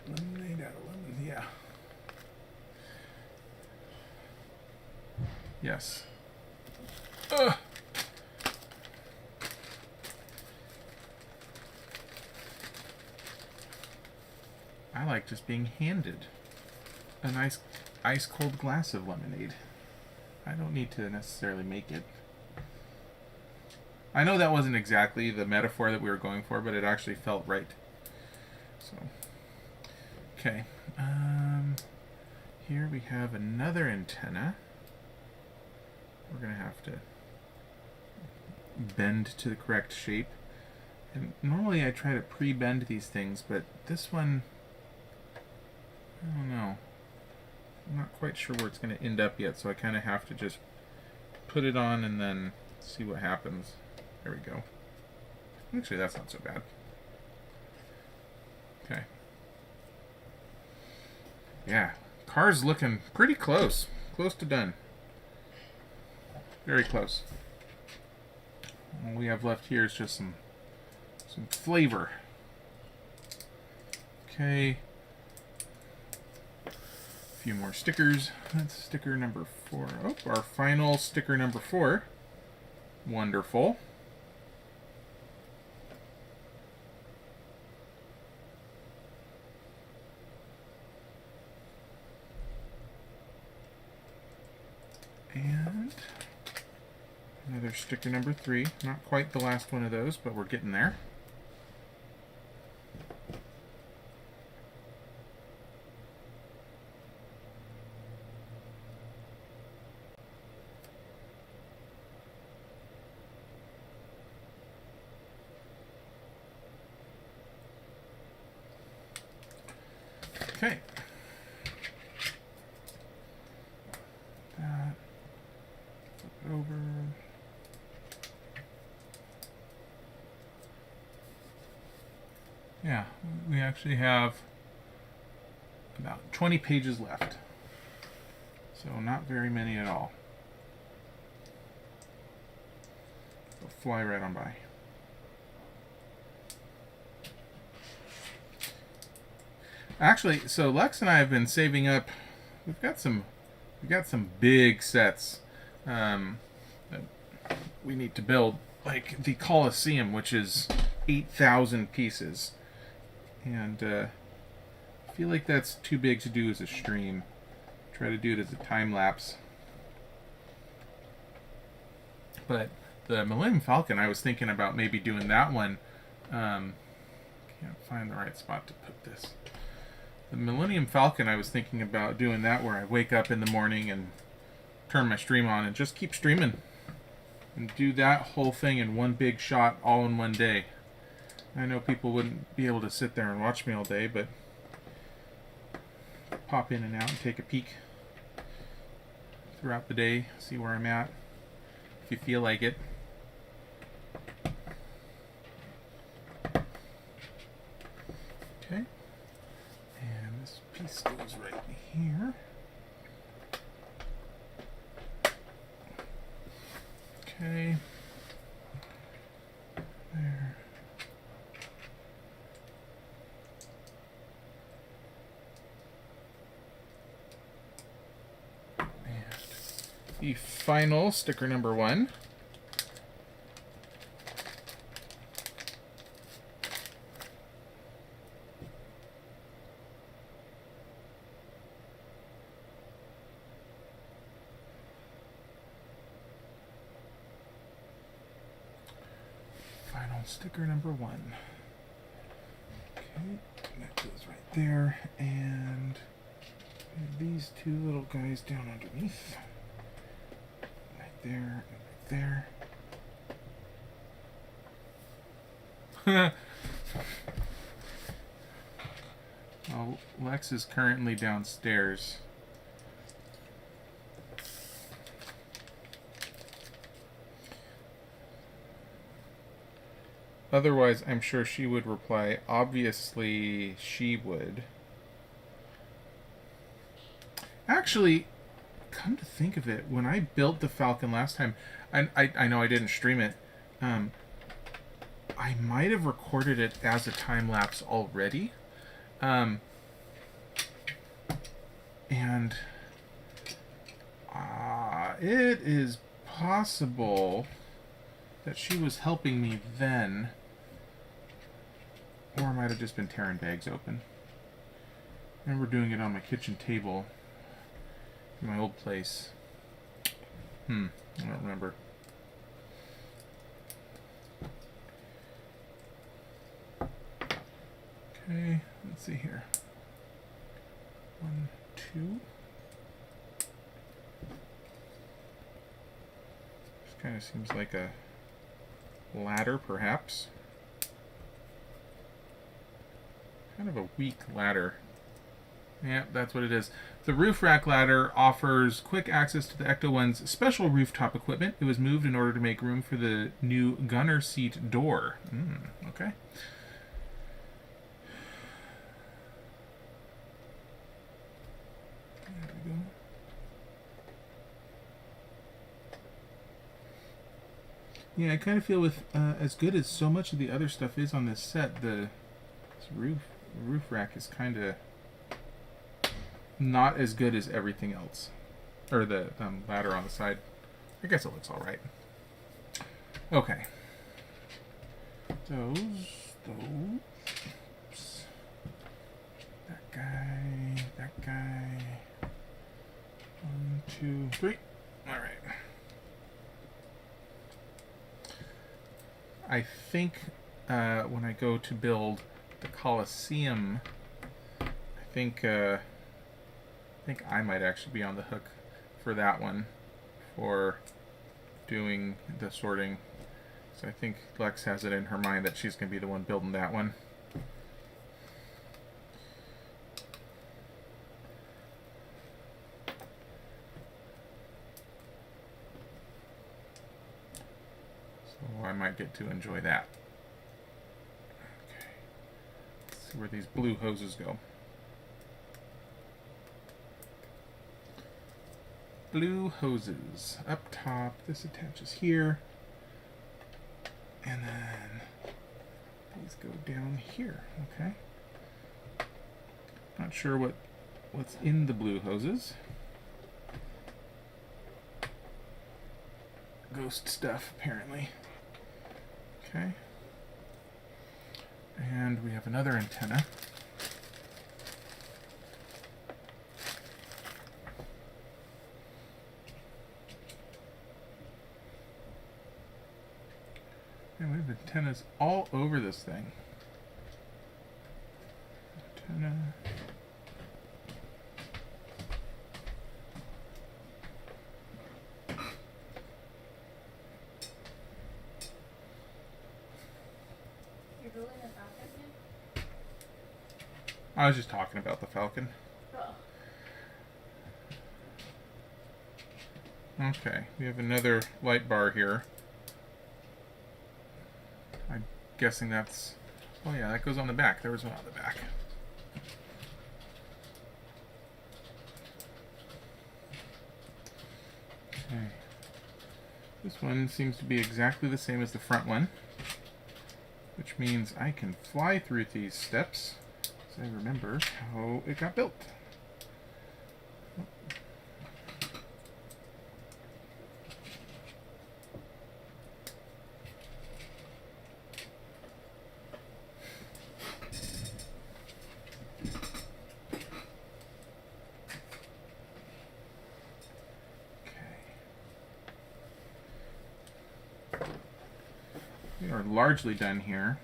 Speaker 1: Lemonade out of lemon, yeah. Yes. Ugh. I like just being handed a nice ice cold glass of lemonade. I don't need to necessarily make it. I know that wasn't exactly the metaphor that we were going for, but it actually felt right. So, okay. Here we have another antenna. We're going to have to bend to the correct shape. And normally I try to pre-bend these things, but this one, I don't know. I'm not quite sure where it's going to end up yet, so I kind of have to just put it on and then see what happens. There we go. Actually, that's not so bad. Okay. Yeah, car's looking pretty close. Close to done. Very close. All we have left here is just some flavor. Okay. A few more stickers. That's sticker number 4. Oh, our final sticker number 4. Wonderful. sticker number 3. Not quite the last one of those, but we're getting there. Okay. That. Flip it over. Yeah, we actually have about 20 pages left. So not very many at all. They'll fly right on by. Actually, so Lex and I have been saving up. We've got some big sets that we need to build, like the Coliseum, which is 8,000 pieces, and I feel like that's too big to do as a stream. Try to do it as a time lapse. But the Millennium Falcon, I was thinking about maybe doing that one. Can't find the right spot to put this. The Millennium Falcon, I was thinking about doing that where I wake up in the morning and turn my stream on and just keep streaming. And do that whole thing in one big shot all in one day. I know people wouldn't be able to sit there and watch me all day, but pop in and out and take a peek throughout the day, see where I'm at, if you feel like it. Okay. And this piece goes right here. Okay. There. And the final sticker number 1. Sticker number 1. Okay, that goes right there, and these two little guys down underneath. Right there, and right there. Well, Lex is currently downstairs. Otherwise, I'm sure she would reply, obviously she would. Actually, come to think of it, when I built the Falcon last time, I know I didn't stream it, I might have recorded it as a time-lapse already. And it is possible that she was helping me then. Or I might have just been tearing bags open. I remember doing it on my kitchen table in my old place. I don't remember. Okay, let's see here. 1, 2. This kind of seems like a ladder, perhaps. Kind of a weak ladder. Yeah, that's what it is. The roof rack ladder offers quick access to the Ecto-1's special rooftop equipment. It was moved in order to make room for the new gunner seat door. Okay. There we go. Yeah, I kind of feel with as good as so much of the other stuff is on this set, this roof rack is kind of not as good as everything else. Or the ladder on the side. I guess it looks alright. Okay. Those. Oops. That guy. 1, 2, 3. Alright. I think when I go to build the Coliseum, I think I might actually be on the hook for that one, for doing the sorting. So I think Lex has it in her mind that she's going to be the one building that one. So I might get to enjoy that. Okay. Let's see where these blue hoses go. Blue hoses up top. This attaches here, and then these go down here. Okay. Not sure what's in the blue hoses. Ghost stuff, apparently. Okay. And we have another antenna. And we have antennas all over this thing. Antenna.
Speaker 2: You're building a Falcon now?
Speaker 1: I was just talking about the Falcon.
Speaker 2: Oh.
Speaker 1: Okay, we have another light bar here. I'm guessing that's... Oh yeah, that goes on the back. There was one on the back. Okay. This one seems to be exactly the same as the front one, which means I can fly through these steps, so I remember how it got built. We are largely done here.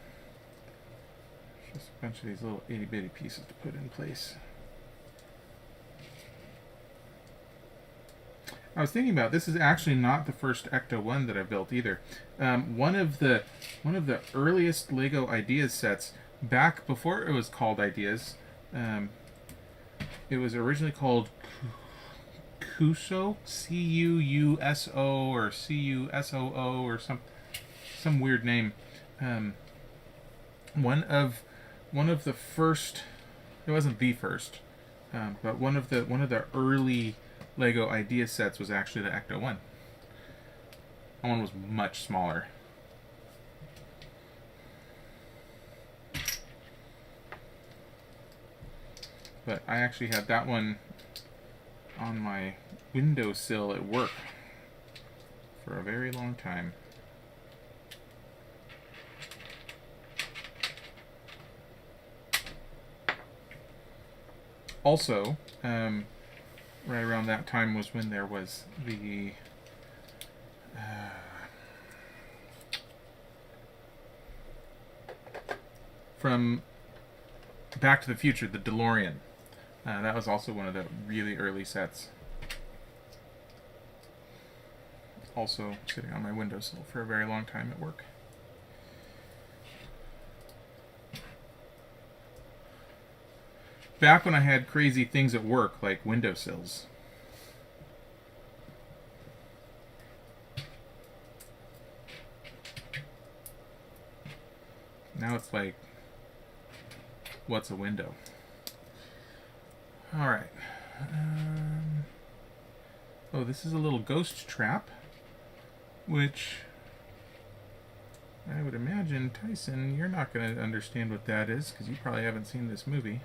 Speaker 1: Just a bunch of these little itty bitty pieces to put in place. I was thinking about this is actually not the first Ecto-1 that I built either. One of the earliest Lego Ideas sets, back before it was called Ideas, it was originally called Cuuso, C-U-U-S-O or C-U-S-O-O or some weird name. One of the first, it wasn't the first, but one of the early Lego Idea sets was actually the Ecto-1. That one was much smaller. But I actually had that one on my windowsill at work for a very long time. Also, right around that time was when there was the from Back to the Future, the Delorean. That was also one of the really early sets. Also sitting on my windowsill for a very long time at work. Back when I had crazy things at work, like windowsills. Now it's like, what's a window? Alright. Oh, this is a little ghost trap, which I would imagine, Tyson, you're not going to understand what that is, because you probably haven't seen this movie.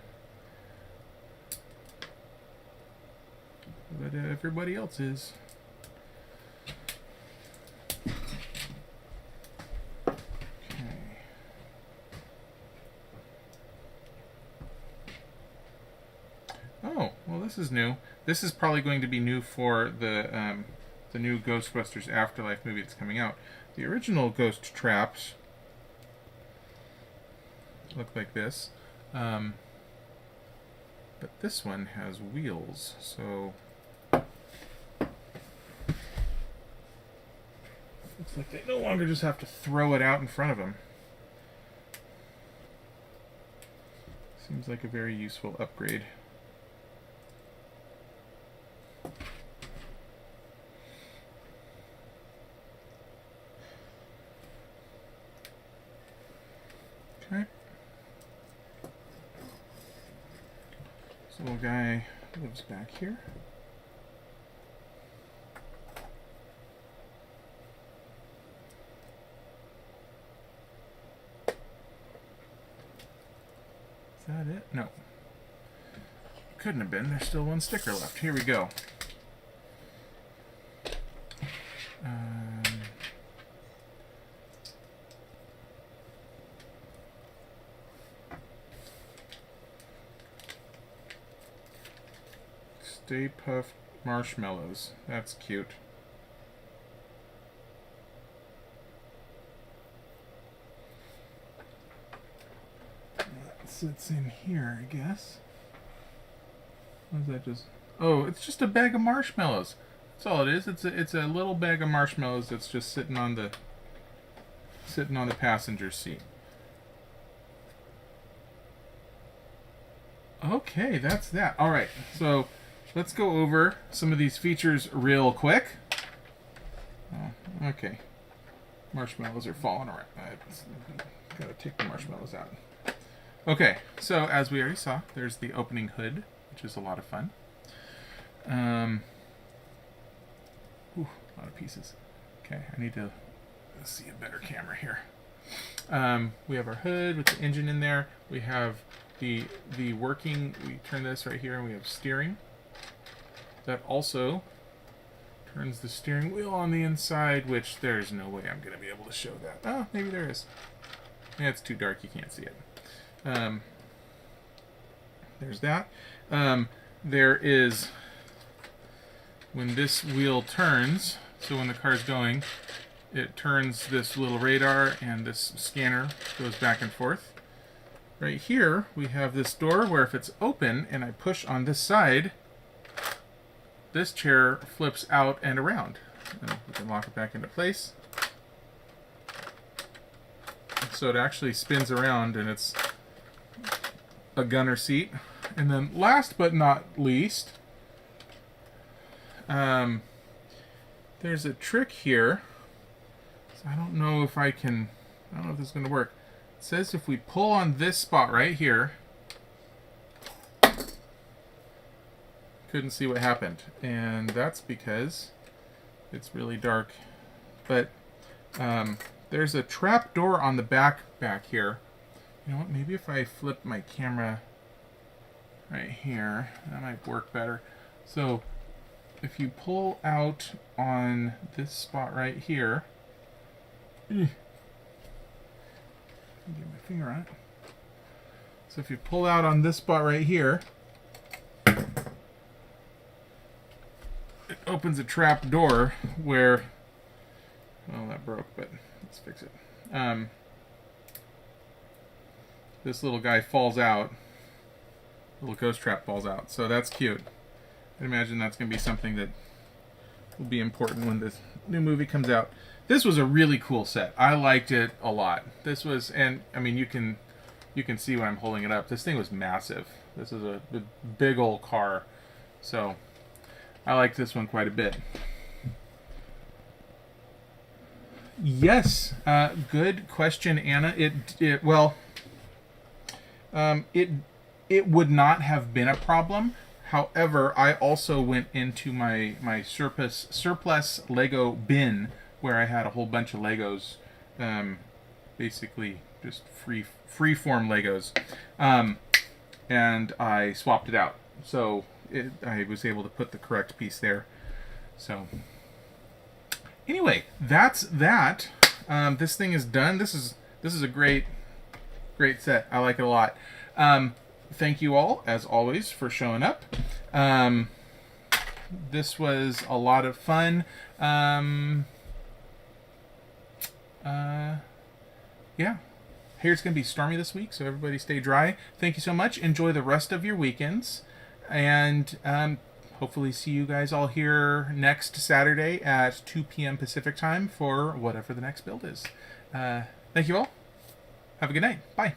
Speaker 1: But everybody else is. Okay. Oh, well, this is new. This is probably going to be new for the new Ghostbusters Afterlife movie that's coming out. The original ghost traps look like this. But this one has wheels, so looks like they no longer just have to throw it out in front of them. Seems like a very useful upgrade. Okay. This little guy lives back here. Is that it? No. Couldn't have been. There's still one sticker left. Here we go. Stay Puft Marshmallows. That's cute. That sits in here, I guess. What is that just? Oh, it's just a bag of marshmallows. That's all it is. It's a little bag of marshmallows that's just sitting on the passenger seat. Okay, that's that. All right, so let's go over some of these features real quick. Oh, okay. Marshmallows are falling around. Gotta take the marshmallows out. Okay, so as we already saw, there's the opening hood, which is a lot of fun. Ooh, a lot of pieces. Okay, I need to see a better camera here. We have our hood with the engine in there. We have the working, we turn this right here and we have steering. That also turns the steering wheel on the inside, which there's no way I'm going to be able to show that. Oh, maybe there is. Yeah, it's too dark, you can't see it. There's that. There is, when this wheel turns, so when the car's going, it turns this little radar and this scanner goes back and forth. Right here, we have this door where if it's open and I push on this side, this chair flips out and around. And we can lock it back into place. So it actually spins around and it's a gunner seat. And then last but not least, there's a trick here. So I don't know if I don't know if this is going to work. It says if we pull on this spot right here, couldn't see what happened. And that's because it's really dark. But there's a trap door on the back here. You know what, maybe if I flip my camera right here, that might work better. So if you pull out on this spot right here, get my finger on it. So if you pull out on this spot right here, it opens a trap door where, well, that broke, but let's fix it. This little guy falls out. Little ghost trap falls out. So that's cute. I imagine that's going to be something that will be important when this new movie comes out. This was a really cool set. I liked it a lot. This was, and I mean, you can see when I'm holding it up. This thing was massive. This is a big old car. So I liked this one quite a bit. Yes, good question, Anna. It would not have been a problem. However, I also went into my surplus Lego bin where I had a whole bunch of Legos, basically just free-form Legos, and I swapped it out. So I was able to put the correct piece there. So anyway, that's that. This thing is done. This is a great set. I like it a lot. Thank you all, as always, for showing up. This was a lot of fun. Yeah. Here it's going to be stormy this week, so everybody stay dry. Thank you so much. Enjoy the rest of your weekends. And hopefully see you guys all here next Saturday at 2 p.m. Pacific time for whatever the next build is. Thank you all. Have a good night. Bye.